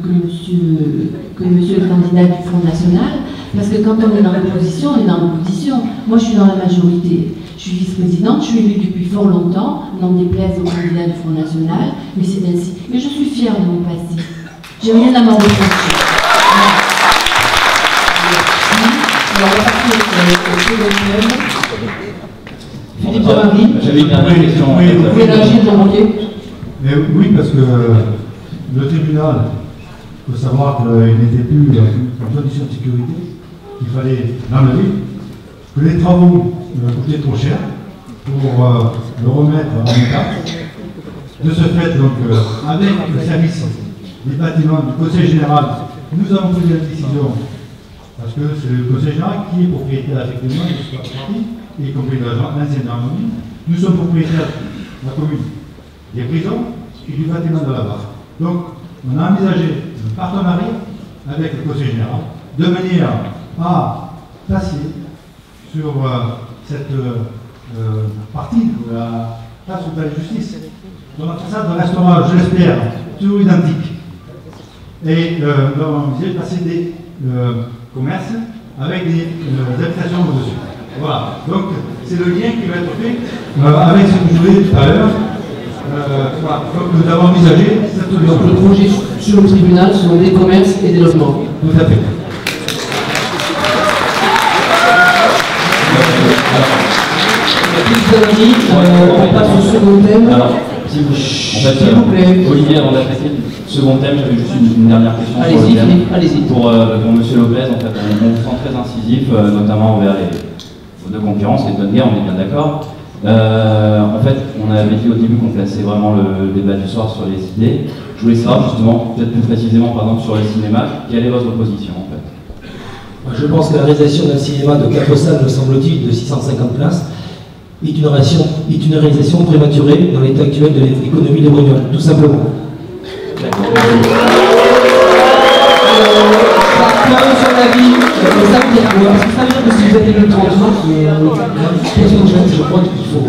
monsieur le candidat du Front National, parce que quand on est dans l'opposition, on est dans l'opposition. Moi, je suis dans la majorité. Je suis vice-présidente, je suis élue depuis fort longtemps, n'en déplaise au candidat du Front National, mais c'est ainsi. Mais je suis fière de mon passé. J'ai rien à m'en reprocher. Alors, on va partir au second thème. Philippe Jean-Marie, j'avais une dernière question. vous pouvez réagir, Jean-Marie? Mais oui, parce que le tribunal, il faut savoir qu'il n'était plus en condition de sécurité, qu'il fallait l'enlever, que les travaux coûtaient trop cher pour le remettre en état. De ce fait, donc, avec le service des bâtiments du Conseil général, nous avons pris la décision, parce que c'est le Conseil général qui est propriétaire effectivement de ce parti, y compris de l'ancienne harmonie. Nous sommes propriétaires de la commune, des prisons et du bâtiment de la barre. Donc, on a envisagé un partenariat avec le Conseil général de manière à passer sur cette partie de la place au palais de justice. Donc, la façade restera, je l'espère, toujours identique. Et nous avons envisagé de passer des commerces avec des habitations au-dessus. Voilà, donc c'est le lien qui va être fait avec ce que je voulais tout à l'heure. Voilà. Donc nous avons envisagé cette solution. Donc le projet sur le tribunal sont des commerces et des logements. Tout à fait. On passe au second thème. Alors, s'il vous plaît, Olivier, avant d'attaquer le second thème, j'avais juste une dernière question. Allez-y, Philippe, allez-y. Pour M. Lopez, en fait, on vous sent très incisif, notamment envers vos deux concurrents, c'est une bonne guerre, on est bien d'accord. En fait, on avait dit au début qu'on plaçait vraiment le débat du soir sur les idées. Je voulais savoir justement, peut-être plus précisément par exemple sur les cinémas, quelle est votre position en fait? Je pense que la réalisation d'un cinéma de 4 salles, me semble-t-il, de 650 places, est une réalisation prématurée dans l'état actuel de l'économie de Brignoles, tout simplement. D'accord. Son avis, ça veut dire quoi? Ça veut dire que si vous êtes élu 30 je crois qu'il faut,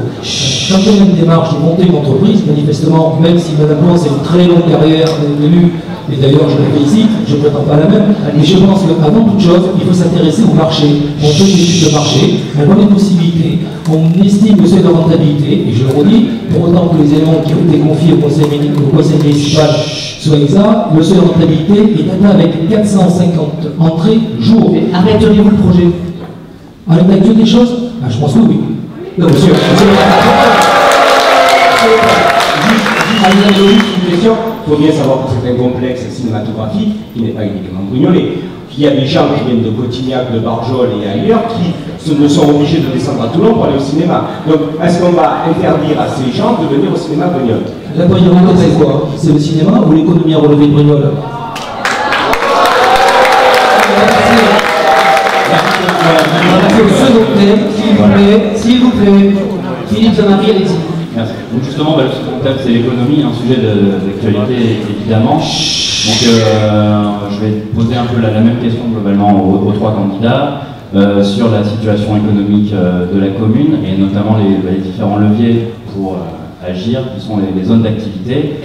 quand on a une démarche de monter une entreprise, manifestement, même si Mme Blanc c'est une très longue carrière d'élu, et d'ailleurs je le félicite, je ne prétends pas la même, mais je pense qu'avant toute chose, il faut s'intéresser au marché. On fait une étude de marché, on voit les possibilités, on estime le seuil de rentabilité, et je le redis, pour autant que les éléments qui ont été confiés au conseil municipal soient exacts, le seuil de rentabilité est atteint avec 450 entrées jour. Arrêteriez-vous le projet? À l'état actuel des choses, je pense que oui. Non, monsieur. Une question. Il faut bien savoir que c'est un complexe cinématographique qui n'est pas uniquement Brignolet. Il y a des gens qui viennent de Cotignac, de Barjol et ailleurs qui ne sont obligés de descendre à Toulon pour aller au cinéma. Donc, est-ce qu'on va interdire à ces gens de venir au cinéma Brignoles? La priorité, c'est quoi? C'est le cinéma ou l'économie à relever de Brignoles? S'il vous plaît, Philippe Jean-Marie, allez-y. Merci. Donc justement, le second thème c'est l'économie, un sujet d'actualité évidemment. Donc je vais poser un peu la même question globalement aux trois candidats sur la situation économique de la commune et notamment les différents leviers pour agir, qui sont les zones d'activité,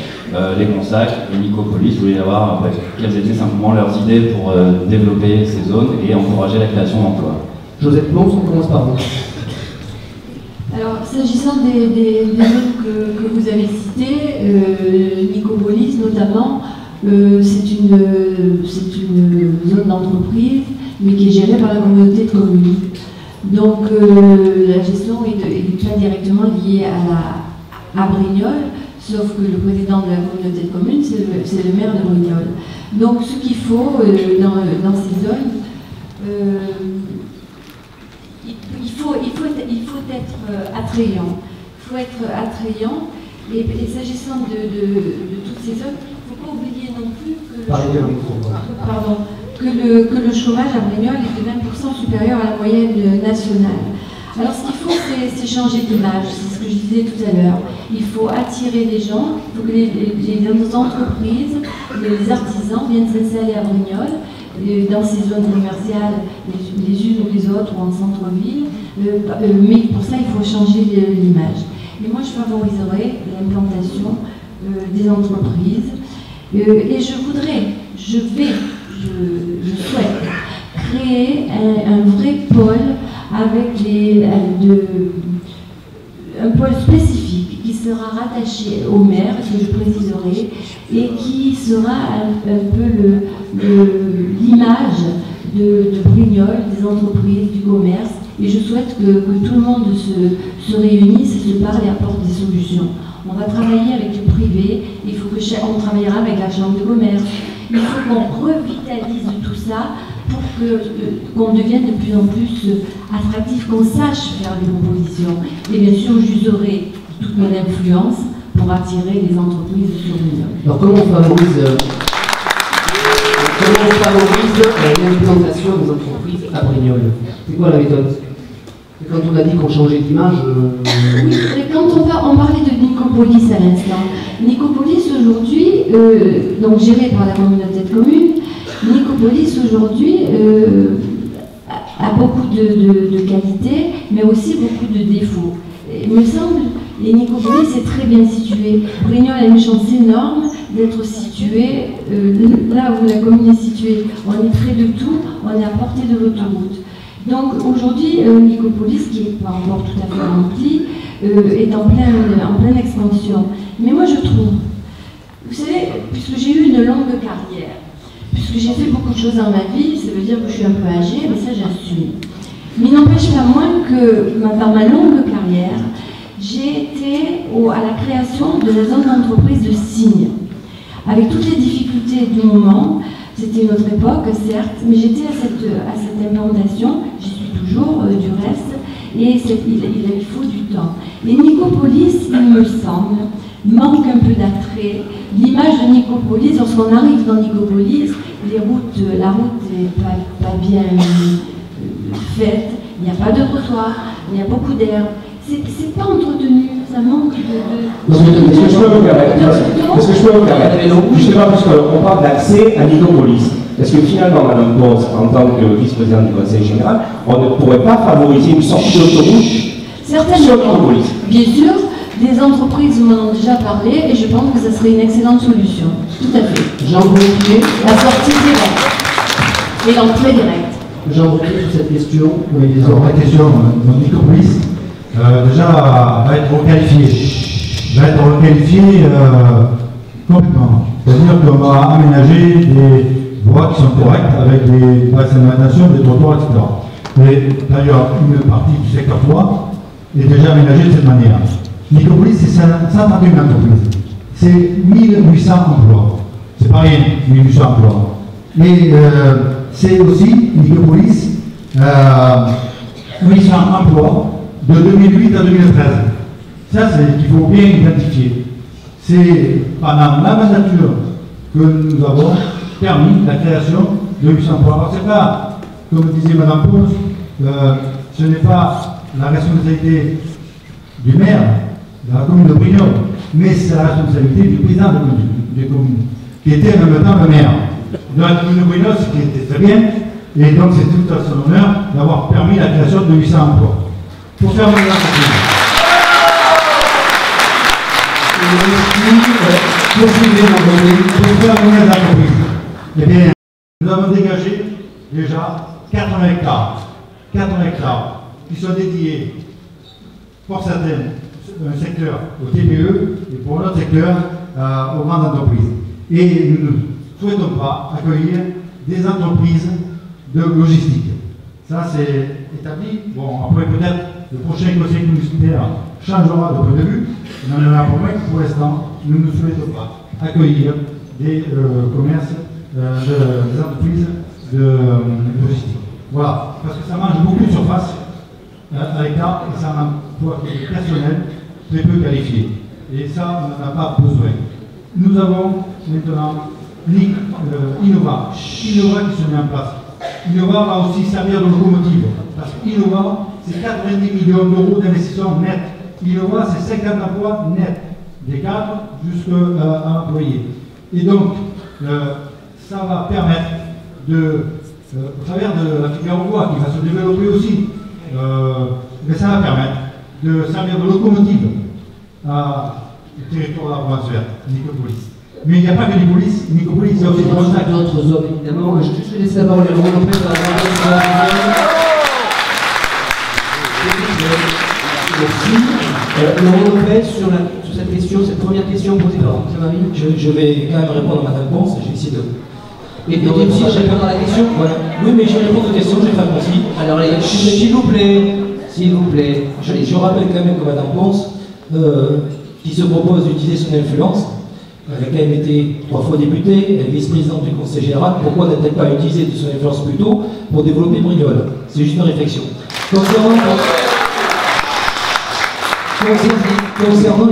les Consac, les Nicopolis. Je voulais avoir quelles étaient simplement leurs idées pour développer ces zones et encourager la création d'emplois. Josette Plon, on commence par vous. Alors, s'agissant des zones que vous avez citées, Nicopolis notamment, c'est une zone d'entreprise, mais qui est gérée par la communauté de communes. Donc, la gestion est pas directement liée à Brignoles, sauf que le président de la communauté de communes, c'est le maire de Brignoles. Donc, ce qu'il faut dans ces zones, il faut être attrayant. Il faut être attrayant. Et s'agissant de toutes ces zones, il ne faut pas oublier non plus que le chômage à Brignoles est de 20% supérieur à la moyenne nationale. Alors ce qu'il faut, c'est changer d'image, c'est ce que je disais tout à l'heure. Il faut attirer les gens, il faut que les entreprises, les artisans viennent s'installer à Brignoles, dans ces zones commerciales, les unes ou les autres, ou en centre-ville, mais pour ça, il faut changer l'image. Et moi, je favoriserais l'implantation des entreprises, et je souhaite créer un vrai pôle avec un pôle spécifique qui sera rattaché au maire, que je présiderai, et qui sera un peu l'image de Brignoles, des entreprises, du commerce. Et je souhaite que tout le monde se réunisse et se parle et apporte des solutions. On va travailler avec le privé, on travaillera avec la chambre de commerce. Il faut qu'on revitalise tout ça pour qu'on devienne de plus en plus attractif, qu'on sache faire des propositions. Et bien sûr, j'userai toute mon influence pour attirer les entreprises sur Brignoles. Alors comment on favorise l'implantation des entreprises à Brignoles? C'est quoi la méthode? Quand on a dit qu'on changeait d'image... Oui, quand on parlait de Nicopolis à l'instant. Nicopolis aujourd'hui, donc géré par la communauté de communes, Nicopolis aujourd'hui a beaucoup de qualités, mais aussi beaucoup de défauts. Il me semble, et Nicopolis est très bien situé. Brignoles a une chance énorme d'être situé là où la commune est située. On est près de tout, on est à portée de l'autoroute. Donc aujourd'hui, Nicopolis, qui n'est pas encore tout à fait rempli, est en pleine expansion. Mais moi je trouve, vous savez, puisque j'ai eu une longue carrière, puisque j'ai fait beaucoup de choses dans ma vie, ça veut dire que je suis un peu âgée, mais ça j'assume. Mais il n'empêche pas moins que dans ma longue carrière, j'ai été à la création de la zone d'entreprise de Signes. Avec toutes les difficultés du moment, c'était une autre époque, certes, mais j'étais à cette implantation, j'y suis toujours du reste, et il faut du temps. Et Nicopolis, il me semble, manque un peu d'attrait. L'image de Nicopolis, lorsqu'on arrive dans Nicopolis, la route n'est pas bien faite, il n'y a pas de trottoir, il y a beaucoup d'herbe. C'est pas entretenu, ça manque de... Est-ce que je peux me permettre justement, puisqu'on parle d'accès à Nicopolis, est-ce que finalement, Madame Pons, en tant que vice-présidente du Conseil général, on ne pourrait pas favoriser une sortie d'autoroute sur Nicopolis? Bien sûr, des entreprises m'en ont déjà parlé et je pense que ça serait une excellente solution. Tout à fait. Jean Brocquier. La sortie directe et l'entrée directe. Jean Brocquier sur cette question. Oui, la question dans Nicopolis. Déjà, va être requalifié. Complètement. C'est-à-dire qu'on va aménager des voies qui sont correctes avec des bassins de natation, des trottoirs, etc. Et d'ailleurs, une partie du secteur 3 est déjà aménagée de cette manière. Nicopolis, c'est 131 entreprises. C'est 1800 emplois. C'est pas rien, 1800 emplois. Et c'est aussi, Nicopolis, 800 emplois de 2008 à 2013. Ça, c'est qu'il faut bien identifier. C'est pendant la mandature que nous avons permis la création de 800 emplois. Alors, c'est pas, comme disait Mme Pons, ce n'est pas la responsabilité du maire de la commune de Brignoles, mais c'est la responsabilité du président de la commune, qui était en même temps le maire de la commune de Brignoles, ce qui était très bien, et donc c'est tout à son honneur d'avoir permis la création de 800 emplois. Pour faire venir l'entreprise. Pour faire venir l'entreprise. Eh bien, nous avons dégagé déjà 80 hectares. 80 hectares qui sont dédiés pour certains un secteur au TPE et pour l'autre secteur aux grandes entreprises. Et nous ne souhaitons pas accueillir des entreprises de logistique. Ça, c'est établi. Bon, après, peut-être, le prochain conseil municipal changera de point de vue. Il en a pour moi que pour l'instant, nous ne souhaitons pas accueillir des commerces, des entreprises de logistique. Voilà, parce que ça mange beaucoup de surface à l'hectare et ça emploie des personnels très peu qualifiés. Et ça, on n'en a pas besoin. Nous avons maintenant Innova qui se met en place. Innova va aussi servir de locomotive. Parce qu'Innova, c'est 90 millions d'euros d'investissement net. Innova, c'est 50 emplois nets, des cadres jusqu'à l'employé. Et donc, ça va permettre au travers de la filière bois qui va se développer aussi, mais ça va permettre de servir de locomotive au territoire de la province verte, Nicopolis. Mais il n'y a pas que Nicopolis, il y a aussi d'autres zones, évidemment. Je vais laisser la parole à Laurent Lopez. Merci. Laurent Lopez, sur cette question, cette première question posée par Jean-Marie. Je vais quand même répondre à ma réponse, je vais essayer de... Et aussi, je réponds à la question. Voilà. Oui, mais je réponds aux questions, je vais faire concis. Alors, s'il vous plaît, s'il vous plaît. Je rappelle quand même que Madame Ponce, qui se propose d'utiliser son influence, elle a quand même été 3 fois députée, elle est vice-présidente du Conseil général, pourquoi n'a-t-elle pas utilisé de son influence plus tôt pour développer Brignoles? C'est juste une réflexion. Concernant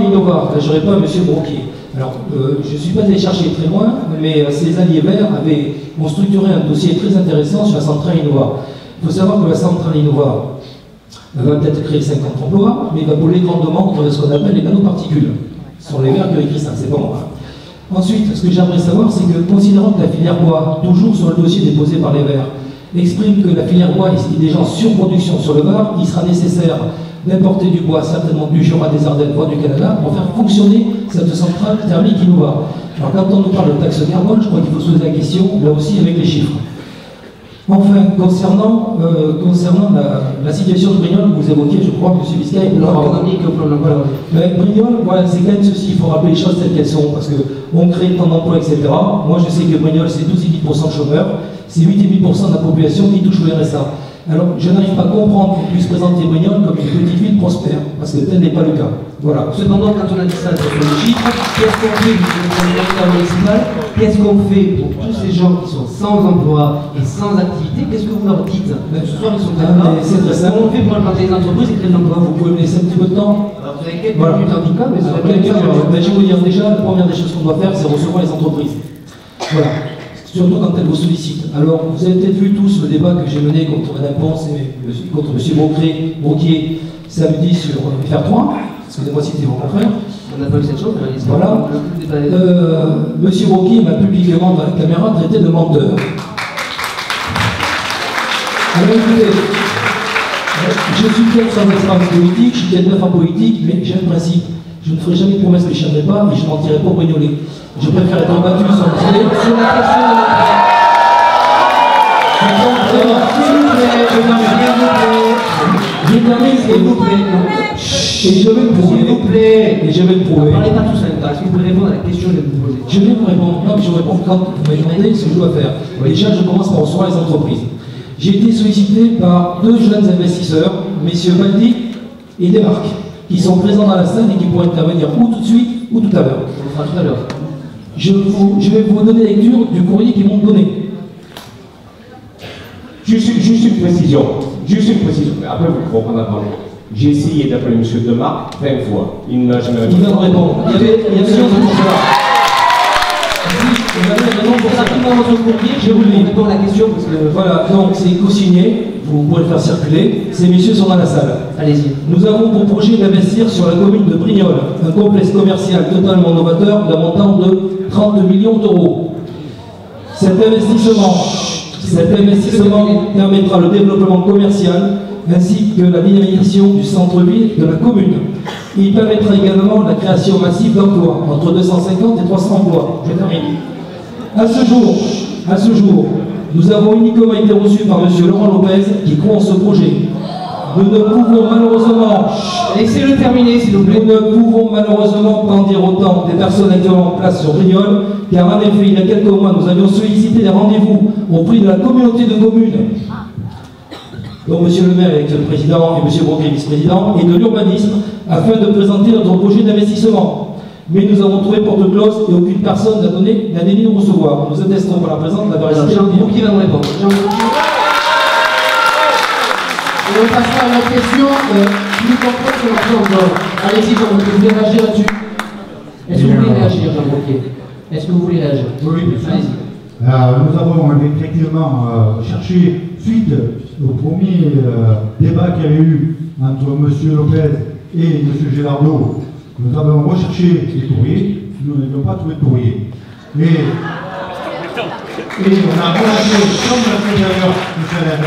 Innova, là, je réponds à M. Broquier. Alors, je ne suis pas allé chercher très loin, mais ces alliés verts ont structuré un dossier très intéressant sur la centrale Innova. Il faut savoir que la centrale Innova va peut-être créer 50 emplois, mais va brûler grandement contre ce qu'on appelle les nanoparticules. Ce sont les verts que les cristaux, c'est pas moi. Ensuite, ce que j'aimerais savoir, c'est que, considérant que la filière bois, toujours sur le dossier déposé par les verts, exprime que la filière bois est déjà en surproduction sur le Var, il sera nécessaire d'importer du bois, certainement du Jura, des Ardennes, voire du Canada, pour faire fonctionner cette centrale thermique Innova. Alors quand on nous parle de taxe carbone, je crois qu'il faut se poser la question, là aussi avec les chiffres. Enfin, concernant la situation de Brignoles, vous évoquiez, je crois, M. Biscay, Brignoles, voilà, c'est quand même ceci, il faut rappeler les choses telles qu'elles sont, parce qu'on crée tant d'emplois, etc. Moi, je sais que Brignoles, c'est 12,5% de chômeurs, c'est 8,5% de la population qui touche le RSA. Alors, je n'arrive pas à comprendre qu'on puisse présenter Brignoles comme une petite ville prospère, parce que tel n'est pas le cas. Voilà. Cependant, quand on a dit ça sur les chiffres, qu'est-ce qu'on fait municipal? Qu'est-ce qu'on fait pour tous ces gens qui sont sans emploi et sans activité? Qu'est-ce que vous leur dites? Ce soir, ils sont là. C'est très simple. Comment on fait pour implanter les entreprises et créer de l'emploi? Vous pouvez me laisser un petit peu de temps? Alors, vous avez quelques minutes en tout cas, mais ça va je vais vous dire déjà, la première des choses qu'on doit faire, c'est recevoir les entreprises. Voilà. Surtout quand elles vous sollicitent. Alors, vous avez peut-être vu tous le débat que j'ai mené contre Mme Ponce et contre M. Broquier samedi sur FR3. Excusez-moi si c'était vos confrères. On n'a pas eu cette chose, mais voilà. M. Broquier m'a publiquement dans la caméra traité de menteur. Alors écoutez, je suis peut-être sans expérience politique, je suis peut-être neuf en politique, mais j'ai un principe. Je ne ferai jamais de promesses que je ne tiendrai pas et je ne mentirai pas au Brignolet. Je préfère être battu sur le télé. Sur la question de je termine, s'il vous plaît. Et je vais le prouver. S'il vous plaît. Et je vais le prouver. Ne parlez pas tous en même temps. Est-ce que vous pouvez répondre à la question que je vais vous poser? Je vais vous répondre. Non, mais je vous réponds quand vous m'avez demandé ce que je dois faire. Oui. Déjà, je commence par recevoir les entreprises. J'ai été sollicité par 2 jeunes investisseurs, messieurs Baldi et Desmarques, qui sont présents dans la salle et qui pourraient intervenir ou tout de suite ou tout à l'heure. On le fera tout à l'heure. Je vais vous donner lecture du courrier qu'ils m'ont donné. Juste une précision. Après, vous comprendrez pas. J'ai essayé d'appeler M. Demarque 20 fois. Il ne m'a jamais répondu. Il va me répondre. Il y avait pour cela. Vous avez raison pour rapidement votre courrier. Je vous le dis. Répondre à la question parce que... Voilà, donc c'est co-signé. Vous pourrez le faire circuler. Ces messieurs sont dans la salle. Allez-y. Nous avons pour projet d'investir sur la commune de Brignoles un complexe commercial totalement novateur d'un montant de 30 millions d'euros. Cet investissement permettra le développement commercial ainsi que la dynamisation du centre-ville de la commune. Il permettra également la création massive d'emplois, entre 250 et 300 emplois. Je termine. À ce jour, nous avons uniquement été reçus par M. Laurent Lopez qui croit en ce projet. Nous ne pouvons malheureusement... Laissez-le terminer, s'il vous plaît. Nous ne pouvons malheureusement pas en dire autant des personnes actuellement en place sur Brignoles, car en effet, il y a quelques mois, nous avions sollicité des rendez-vous auprès de la communauté de communes, dont M. le maire est le président et M. Broquier vice-président, et de l'urbanisme, afin de présenter notre projet d'investissement. Mais nous avons trouvé porte close et aucune personne n'a donné de nous recevoir. Nous attestons par la présence de la véracité. Jean-Marie qui va me répondre. Et on passera à la question plus complexe que l'on encore. Allez-y, vous voulez réagir là-dessus? Est-ce que vous voulez réagir, Jean Broquier? Est-ce que vous voulez réagir? Oui, bien sûr. Allez-y. Nous avons effectivement cherché, suite au premier débat qu'il y avait eu entre M. Lopez et M. Gélardo, nous avons recherché les courriers, nous n'avions pas trouvé de courrier. Et on a relâché, comme l'a fait d'ailleurs M. Alain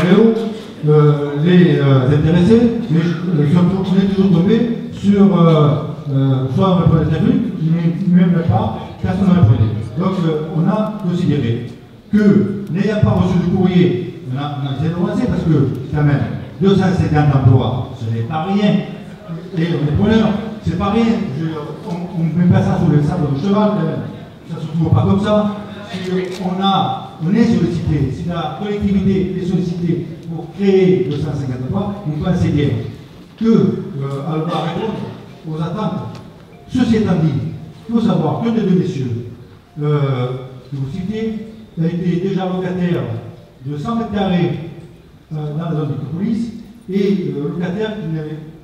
les intéressés, mais on est toujours tombé sur soit un représentant, mais même pas, personne n'a répondu. Donc on a considéré que, n'ayant pas reçu de courrier, on a essayé de lancer parce que quand même 250 emplois, ce n'est pas rien. Et on est preneur. C'est pas rien. On ne met pas ça sur le sable de cheval. Ça se trouve pas comme ça. Si on est sollicité, si la collectivité est sollicitée pour créer le 153, on pensait bien qu'elle va répondre aux attentes. Ceci étant dit, il faut savoir que les deux messieurs que vous citez a été déjà locataire de 100 mètres carrés dans la zone de police et locataire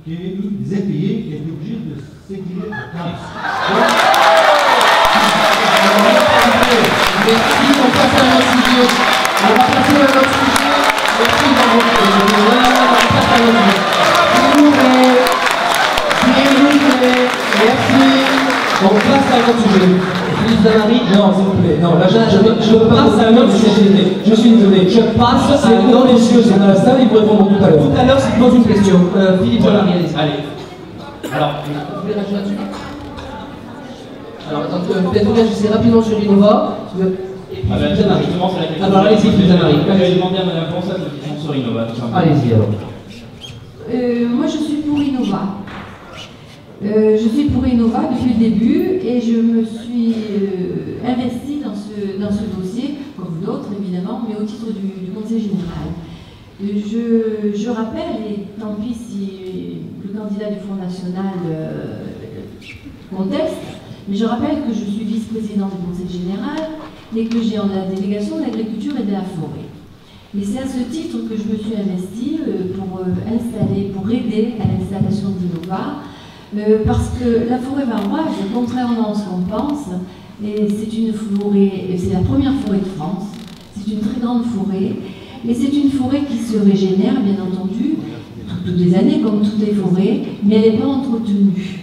qui est des impayés, qui a été obligé de s'exiler de classe. Merci, on passe à un autre sujet. On va passer à un autre sujet. Merci d'avoir on passe à un autre sujet. S'il vous plaît, merci. On passe à un autre sujet. Philippe Damary, Non, s'il vous plaît. Non, là, je passe à un autre sujet. Je suis désolé. Je passe à un autre messieurs, c'est dans la salle, ils vous répondront tout à l'heure. Tout à l'heure, c'est pose une question. Philippe Damary, allez-y. Allez. Alors, Vous voulez réagir là-dessus? Alors, peut-être réagissez rapidement sur Innova. justement, c'est la question. Alors, allez-y, Philippe Damary. J'avais demandé à Madame Ponsat la question sur Innova. Allez-y alors. Moi, je suis pour Innova. Je suis pour Innova depuis le début et je me suis investie dans ce dossier, comme d'autres évidemment, mais au titre du Conseil général. Je rappelle, et tant pis si le candidat du Front National conteste, mais je rappelle que je suis vice-présidente du Conseil général et que j'ai en la délégation de l'agriculture et de la forêt. Et c'est à ce titre que je me suis investie pour aider à l'installation d'Innova. Parce que la forêt varoise, contrairement à ce qu'on pense, c'est une forêt, c'est la première forêt de France, c'est une très grande forêt, et c'est une forêt qui se régénère, bien entendu, toutes les années, comme toutes les forêts, mais elle n'est pas entretenue.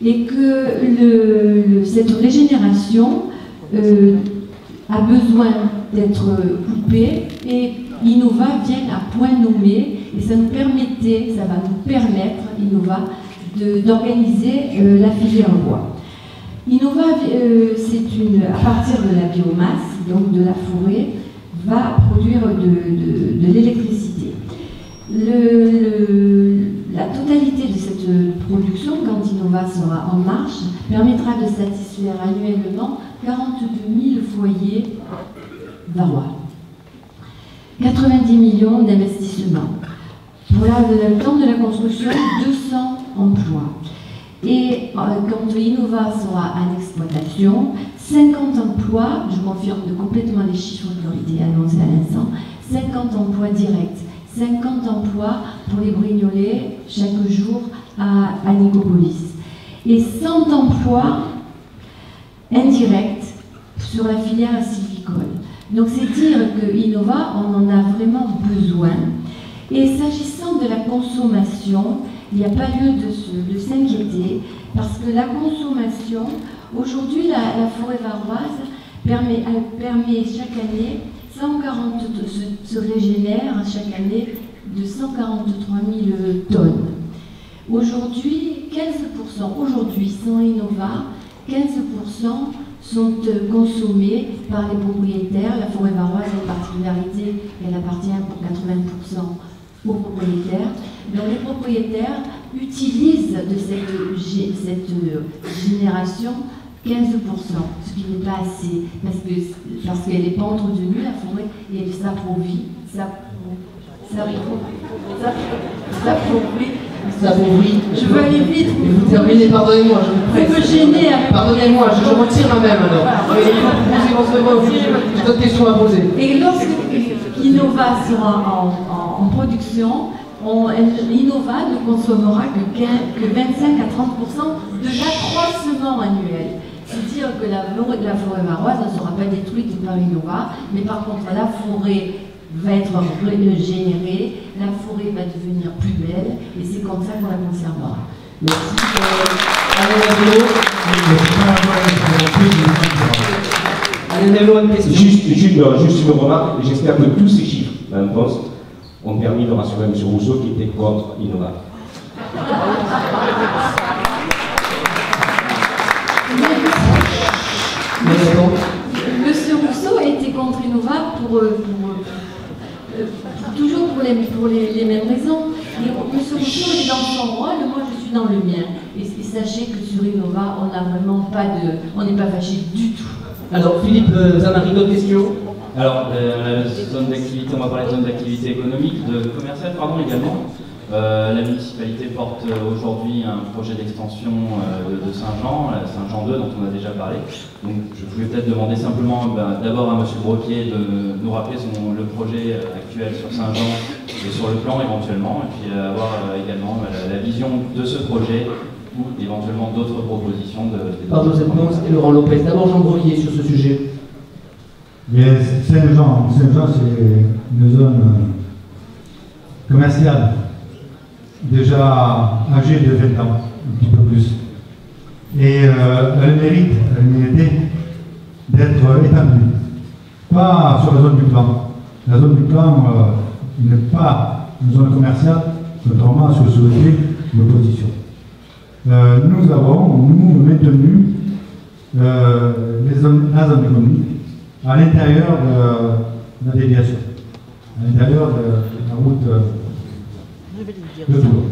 Et que cette régénération a besoin d'être coupée, et Innova vient à point nommé, et ça va nous permettre, Innova, d'organiser la filière bois. Innova, à partir de la biomasse, donc de la forêt, va produire de l'électricité. La totalité de cette production, quand Innova sera en marche, permettra de satisfaire annuellement 42 000 foyers varois. 90 millions d'investissements. Pour le temps de la construction, 200 emplois. Et quand Innova sera en exploitation, 50 emplois, je confirme complètement les chiffres qui ont été annoncés à l'instant, 50 emplois directs, 50 emplois pour les Brignolais chaque jour à Nicopolis. Et 100 emplois indirects sur la filière sylvicole. Donc c'est dire que Innova, on en a vraiment besoin. Et s'agissant de la consommation, il n'y a pas lieu de s'inquiéter, parce que la consommation, aujourd'hui, la forêt varoise permet chaque année, se régénère chaque année de 143 000 tonnes. Aujourd'hui, 15%, sans Innova, 15% sont consommés par les propriétaires. La forêt varoise a une particularité, elle appartient pour 80% aux propriétaires. Donc les propriétaires utilisent de cette génération 15%, ce qui n'est pas assez, parce qu'elle n'est pas entretenue, la forêt, et elle s'appauvrit. Je veux aller vite. Vous terminez, pardonnez-moi, je vous presse. Vous me gênez avec... Pardonnez-moi, je retire ma même alors. J'ai d'autres questions à poser. Et lorsque Innova sera en production, Innova ne consommera que 25 à 30% de l'accroissement annuel. C'est-à-dire que la forêt varoise ne sera pas détruite par Innova, mais par contre la forêt va être régénérée, la forêt va devenir plus belle, et c'est comme ça qu'on la conservera. Merci. Alain Dello, une question. Juste une remarque, j'espère que tous ces chiffres, Mme Post, ont permis de rassurer M. Rousseau qui était contre Innova. Monsieur Rousseau a été contre Innova toujours pour les mêmes raisons. Et Monsieur Rousseau est dans son rôle, moi je suis suis dans le mien. Et sachez que sur Innova, on n'a vraiment pas de... On n'est pas fâché du tout. Alors, Philippe Zamari, d'autres questions? Alors, la zone d'activité, on va parler de zone d'activité économique, commerciale, pardon, également. La municipalité porte aujourd'hui un projet d'extension de Saint-Jean, Saint-Jean 2, dont on a déjà parlé. Donc, je voulais peut-être demander simplement d'abord à M. Broquier de nous rappeler le projet actuel sur Saint-Jean et sur le plan éventuellement, et puis avoir également la vision de ce projet ou éventuellement d'autres propositions Par Joseph Mons et Laurent Lopez. D'abord, Jean Broquier sur ce sujet. Mais Saint-Jean, c'est une zone commerciale déjà âgée de 20 ans, un petit peu plus. Et elle méritait d'être étendue. Pas sur la zone du plan. La zone du plan n'est pas une zone commerciale, contrairement à ce que souhaitait l'opposition. Nous avons, maintenu la zone économique à l'intérieur de la déviation, à l'intérieur de la route de Tours.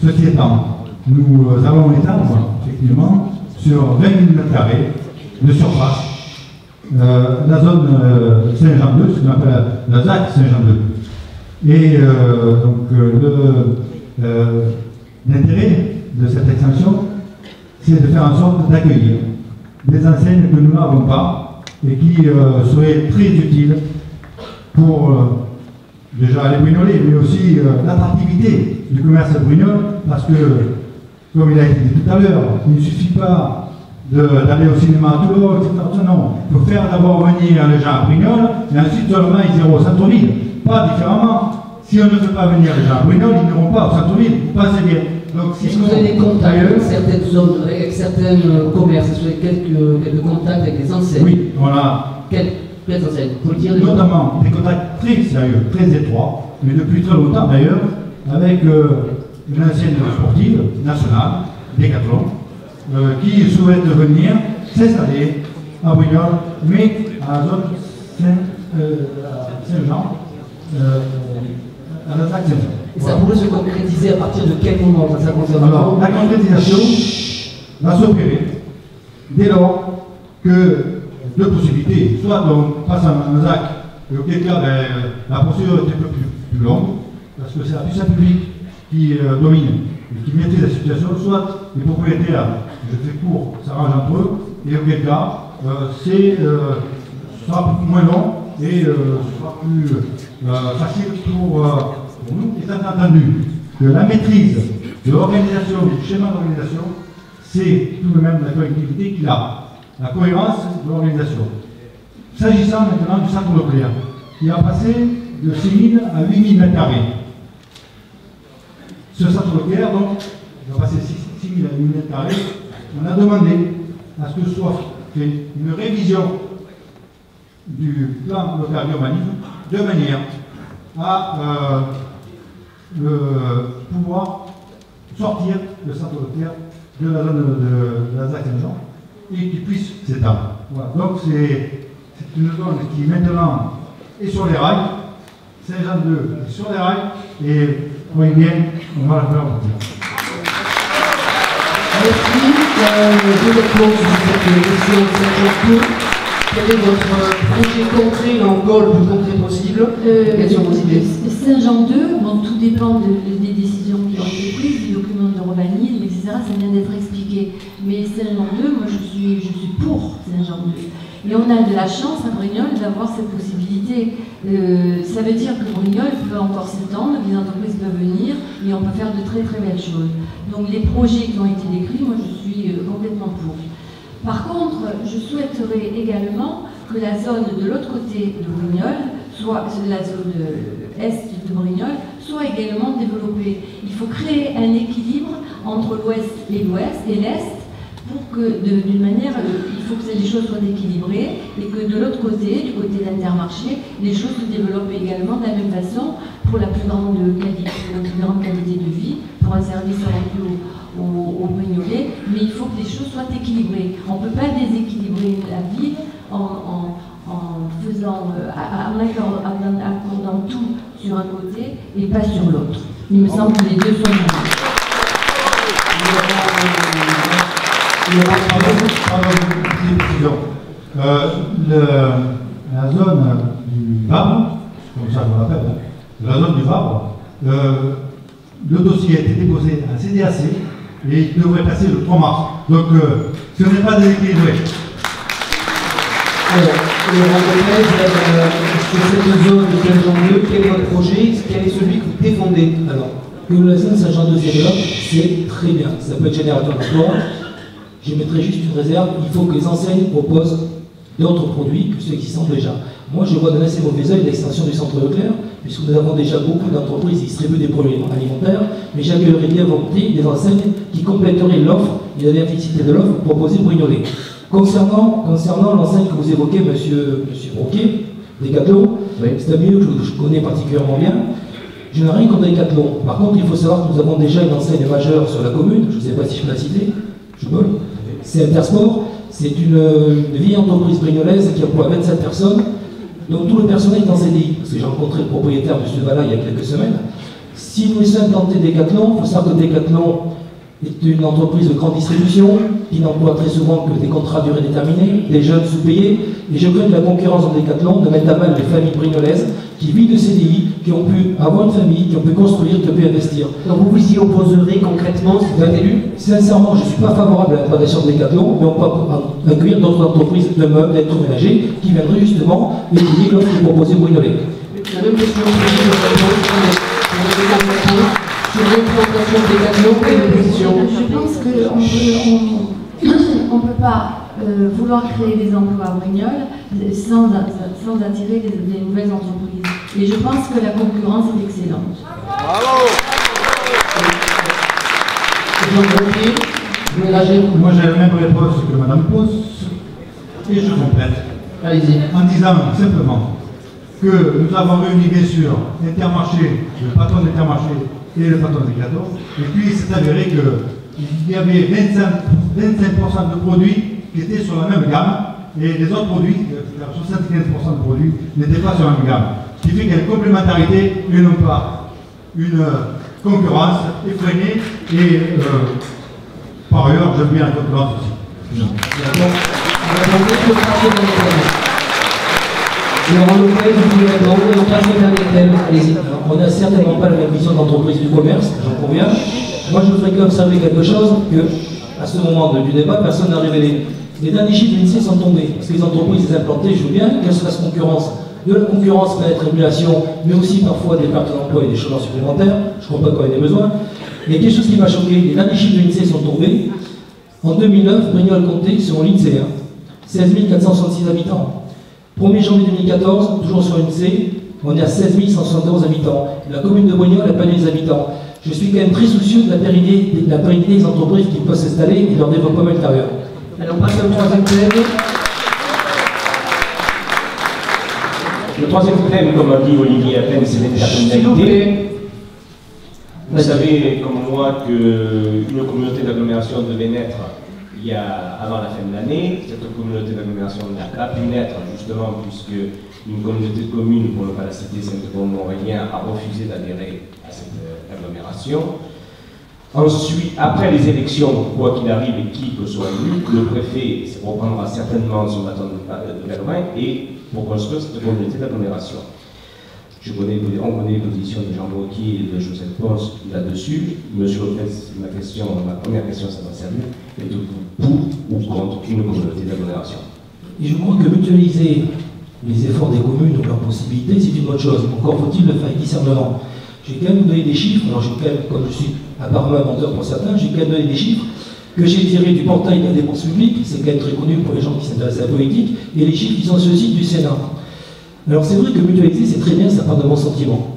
Ceci étant, nous allons étendre effectivement sur 20 000 m² de surface la zone Saint-Jean 2, ce qu'on appelle la ZAC Saint-Jean 2. Et l'intérêt de cette extension, c'est de faire en sorte d'accueillir des enseignes que nous n'avons pas et qui seraient très utiles pour déjà les brignoler, mais aussi l'attractivité du commerce brignol, parce que, comme il a été dit tout à l'heure, il ne suffit pas d'aller au cinéma à Toulon, etc. Non, il faut faire d'abord venir les gens à Brignoles, et ensuite seulement ils iront au centre-ville. Pas différemment. Si on ne veut pas venir les gens à Brignoles, ils n'iront pas au centre-ville. Pensez bien. Donc, si vous avez des contacts avec certaines zones, avec certains commerces, vous avez quelques contacts avec des enseignes? Oui, on a. Quelles enseignes? Vous le dire, notamment des contacts très sérieux, très étroits, mais depuis très longtemps d'ailleurs, avec une ancienne sportive nationale, Décathlon, qui souhaite venir s'installer à Brignoles, mais à la zone Saint-Jean, à la ZAC Saint-Jean. Et ça pourrait se concrétiser à partir de quel moment ça concerne? Alors, la concrétisation va s'opérer dès lors que deux possibilités. Soit on passe un ZAC, et auquel cas la procédure est un peu plus longue, parce que c'est la puissance publique qui domine et qui maîtrise la situation, soit les propriétaires, je fais court, s'arrangent entre eux, et auquel cas sera moins long et sera plus facile pour nous. Et étant entendu que la maîtrise de l'organisation, du schéma d'organisation, c'est tout de même la collectivité qui l'a. La cohérence de l'organisation. S'agissant maintenant du centre nucléaire, qui a passé de 6 000 à 8 000 m². Ce centre nucléaire, donc, il va passer 6 000 à 8 000 m². On a demandé à ce que soit fait une révision du plan local d'urbanisme de manière à pouvoir sortir le centre nucléaire de la zone de la ZAC Saint-Jean et qui puisse s'étendre. Voilà. Donc c'est une zone qui maintenant est sur les rails, Saint-Jean 2 est sur les rails, et voyez bien, on va la faire aboutir. Merci. Je réponds sur cette question de Saint-Jean 2. Quel est votre projet concret, là encore, le plus concret possible? Quelles sont vos idées? Saint-Jean 2, bon, tout dépend des décisions qui ont été prises, des documents d'urbanisme, etc. Ça vient d'être expliqué. Mais Saint-Jean 2, moi je suis pour Saint-Jean 2. Et on a de la chance à Brignoles d'avoir cette possibilité. Ça veut dire que Brignoles peut encore s'étendre, les entreprises peuvent venir, et on peut faire de très très belles choses. Donc les projets qui ont été décrits, moi je suis complètement pour. Par contre, je souhaiterais également que la zone de l'autre côté de Brignoles, soit la zone est de Brignoles, soit également développée. Il faut créer un équilibre entre l'ouest et l'est, pour que, d'une manière, il faut que les choses soient équilibrées et que de l'autre côté, du côté d'Intermarché, les choses se développent également de la même façon pour la plus grande qualité de vie, pour un service rendu aux Brignolais, mais il faut que les choses soient équilibrées. On ne peut pas déséquilibrer la ville en accordant tout sur un côté et pas sur l'autre. Il me semble que les deux sont bons. La zone du Vabre, comme ça je me rappelle, la zone du Vabre, le dossier a été déposé à la CDAC et il devrait passer le 3 mars. Donc, ce n'est pas déséquilibré. Alors, sur cette zone de Saint-Jean-de, quel est votre projet? Quel est celui que vous défendez? Alors, que la zone Saint-Jean-de c'est très bien. Ça peut être générateur d'emploi. Je mettrai juste une réserve. Il faut que les enseignes proposent d'autres produits que ceux existants déjà. Moi, je vois d'un assez mauvais œil l'extension du centre Leclerc, puisque nous avons déjà beaucoup d'entreprises qui distribuent des produits alimentaires, mais j'accueillerais bien volontiers des enseignes qui compléteraient l'offre et la diversité de l'offre proposée Brignolet. Concernant l'enseigne que vous évoquez, monsieur Broquier, Decathlon, oui. C'est un milieu que je connais particulièrement bien. Je n'ai rien contre Decathlon. Par contre, il faut savoir que nous avons déjà une enseigne majeure sur la commune, je ne sais pas si je peux la citer, je peux. C'est Intersport, c'est une vieille entreprise brignolaise qui emploie 27 personnes, dont tout le personnel est en CDI, parce que j'ai rencontré le propriétaire de ce Vala il y a quelques semaines. Si nous sommes implantés Decathlon, il faut savoir que Decathlon est une entreprise de grande distribution qui n'emploie très souvent que des contrats à durée déterminée, des jeunes sous-payés, et je crains que la concurrence dans Decathlon ne mette à mal les familles brignolaises qui vivent de CDI, qui ont pu avoir une famille, qui ont pu construire, qui ont pu investir. Donc vous vous y opposerez concrètement si vous êtes élu? Sincèrement, je ne suis pas favorable à l'implantation de Decathlon, mais on peut accueillir d'autres entreprises de meubles, d'électroménagers, qui viendraient justement étudier l'offre qui est proposée Brignolet. La même question sur l'implantation de Decathlon, quelle est la position? Je pense qu'on ne peut pas vouloir créer des emplois à Brignoles sans attirer des nouvelles entreprises. Et je pense que la concurrence est excellente. Bravo! Moi j'ai la même réponse que Madame Pons et je complète. Allez-y. En disant simplement que nous avons réuni bien sûr Intermarché, le patron d'Intermarché et le patron des cadeaux, et puis il s'est avéré qu'il y avait 25% de produits qui étaient sur la même gamme, et les autres produits, 75% de produits, n'étaient pas sur la même gamme. Ce qui fait qu'il y a une complémentarité et non pas une concurrence effrénée, et par ailleurs, j'aime bien la concurrence aussi. On n'a certainement pas la même vision d'entreprise du commerce, j'en conviens. Moi, je voudrais quand même observer quelque chose que, à ce moment du débat, personne n'a révélé. Les derniers chiffres de l'INSEE sont tombés, parce que les entreprises implantées jouent bien, quelle sera cette concurrence? De la concurrence peut être régulation, mais aussi parfois des pertes d'emploi et des chômeurs supplémentaires. Je ne crois pas qu'on ait des besoins. Il y a quelque chose qui m'a choqué, les derniers chiffres de l'INSEE sont tombés. En 2009, Brignoles comptait, selon l'INSEE, 16 466 habitants. 1er janvier 2014, toujours sur l'INSEE, on est à 16 171 habitants. La commune de Brignoles n'a pas les habitants. Je suis quand même très soucieux de la pérennité des entreprises qui peuvent s'installer et de leur développement ultérieur. Alors on passe au troisième thème. Le troisième thème, comme a dit Olivier Athènes, c'est l'intercommunalité. Vous savez, comme moi, qu'une communauté d'agglomération devait naître avant la fin de l'année. Cette communauté d'agglomération n'a pas pu naître, justement, puisque une communauté de communes, pour ne pas la citer, Saint-Paul-Montréalien, a refusé d'adhérer à cette agglomération. Ensuite, après les élections, quoi qu'il arrive et qui que soit élu, le préfet reprendra certainement son bâton de Galvin et pour construire cette communauté d'agglomération. On connaît les positions de Jean Broquier et de Joseph Pons là-dessus. Monsieur le Président, ma première question s'adresse à lui. Êtes-vous pour ou contre une communauté d'agglomération? Et je crois que mutualiser les efforts des communes ou leurs possibilités, c'est une bonne chose. Encore faut-il le faire avec discernement. J'ai quand même donné des chiffres, alors j'ai quand même, comme je suis apparemment un menteur pour certains, j'ai quand même donné des chiffres que j'ai tirés du portail de la dépense publique, c'est quand même très connu pour les gens qui s'intéressent à la politique, et les chiffres qui sont sur le site du Sénat. Alors c'est vrai que mutualiser, c'est très bien, ça part de bons sentiments.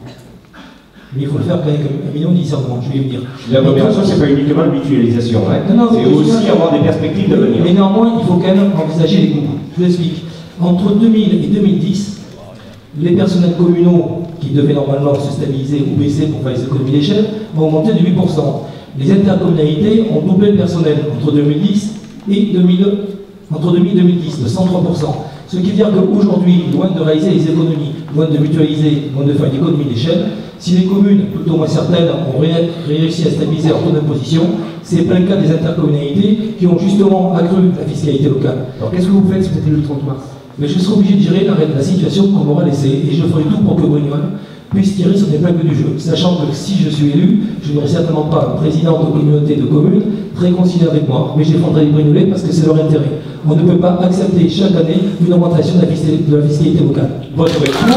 Mais il faut le faire quand même un minimum de discernement, je vais vous dire. L'agglomération, c'est pas uniquement la mutualisation, hein. C'est aussi avoir des perspectives d'avenir. Mais néanmoins, il faut quand même envisager les coûts. Je vous explique. Entre 2000 et 2010, les personnels communaux qui devaient normalement se stabiliser ou baisser pour faire les économies d'échelle ont augmenté de 8%. Les intercommunalités ont doublé le personnel entre 2010 et 2010, de 103%. Ce qui veut dire qu'aujourd'hui, loin de réaliser les économies, loin de mutualiser, loin de faire une économie d'échelle, Si les communes, tout au moins certaines, ont réussi à stabiliser leur taux d'imposition, c'est pas le cas des intercommunalités qui ont justement accru la fiscalité locale. Alors qu'est-ce que vous faites si vous êtes élu le 30 mars? Mais je serai obligé de gérer la situation qu'on m'aura laissée, et je ferai tout pour que Brignoles puisse tirer son épingle du jeu, sachant que si je suis élu, je n'aurai certainement pas un président de communauté de communes très considéré avec moi, mais je défendrai les Brignolais parce que c'est leur intérêt. On ne peut pas accepter chaque année une augmentation de la fiscalité locale. Voterez pour.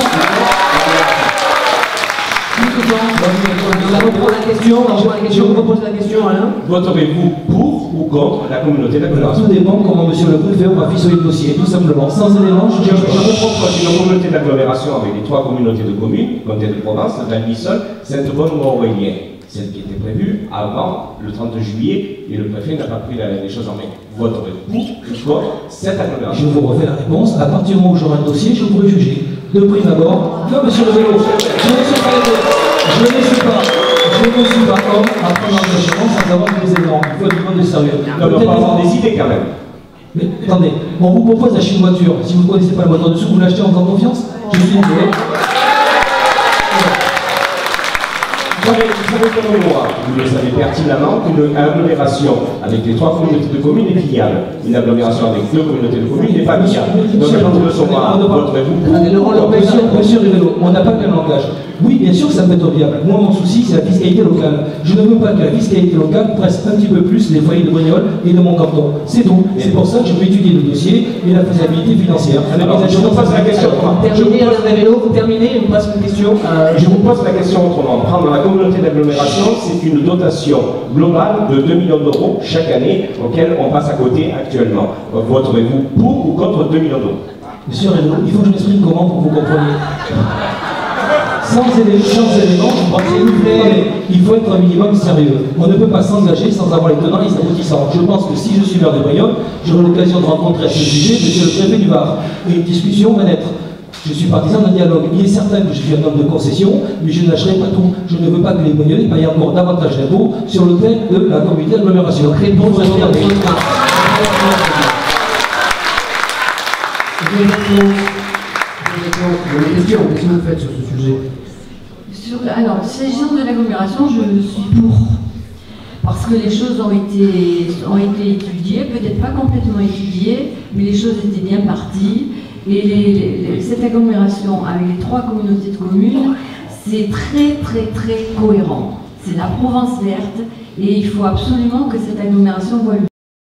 On va reprendre la question, je vous repose la question, Alain. Voterez-vous pour ou contre la communauté d'agglomération? Tout dépend comment monsieur le préfet aura ficelé le dossier, tout simplement. Sans éléments, je Je reprends une communauté d'agglomération avec les 3 communautés de communes, comté de Provence, Val d'Isole, Sainte-Bonne ou Aurélien. Celle qui était prévue avant le 30 juillet et le préfet n'a pas pris les choses en main. Voterez-vous pour ou contre cette agglomération? vous refais la réponse. À partir du moment où j'aurai un dossier, je pourrai juger. De prime abord, non monsieur le vélo, je ne suis pas homme à prendre un engagement sans avoir des éléments. Il faut du monde de sérieux. Non, mais on va avoir des idées quand même. Mais attendez, on vous propose d'acheter une voiture. Si vous ne connaissez pas la voiture dessous, vous l'achetez en faisant confiance? Je suis désolé. Vous savez comme moi, vous le savez pertinemment, qu'une agglomération avec les 3 communautés de communes est viable. Une agglomération avec 2 communautés de communes n'est pas viable. Donc, à partir de ce moment, voterez-vous pour? Monsieur Rivelo, on n'a pas le même langage. Oui, bien sûr que ça peut être viable. Moi, mon souci, c'est la fiscalité locale. Je ne veux pas que la fiscalité locale presse un petit peu plus les foyers de Brignoles et de mon canton. C'est tout. C'est pour ça que je vais étudier le dossier et la faisabilité financière. Alors, je vous pose la question. Vous terminez, on passe une question. Je vous pose la question autrement. Prendre la communauté d'agglomération, c'est une dotation globale de 2 millions d'euros chaque année, auquel on passe à côté actuellement. Voterez-vous pour ou contre 2 millions d'euros? Monsieur Rivelo, il faut que je m'exprime comment pour que vous compreniez. Sans éléments, je crois que il faut être un minimum sérieux. On ne peut pas s'engager sans avoir les tenants et les aboutissants. Je pense que si je suis maire de Brignoles, j'aurai l'occasion de rencontrer à ce sujet monsieur le préfet du Var. Et une discussion va naître. Je suis partisan d'un dialogue. Il est certain que je suis un homme de concession, mais je ne lâcherai pas tout. Je ne veux pas que les Brignolais payent encore davantage d'impôts sur le thème de la communauté d'agglomération. Réponse à la question, qu'est-ce que vous faites sur ce sujet? Alors, s'agissant de l'agglomération, je suis pour. Parce que les choses ont été étudiées, peut-être pas complètement étudiées, mais les choses étaient bien parties. Et cette agglomération avec les 3 communautés de communes, c'est très cohérent. C'est la Provence verte et il faut absolument que cette agglomération voit le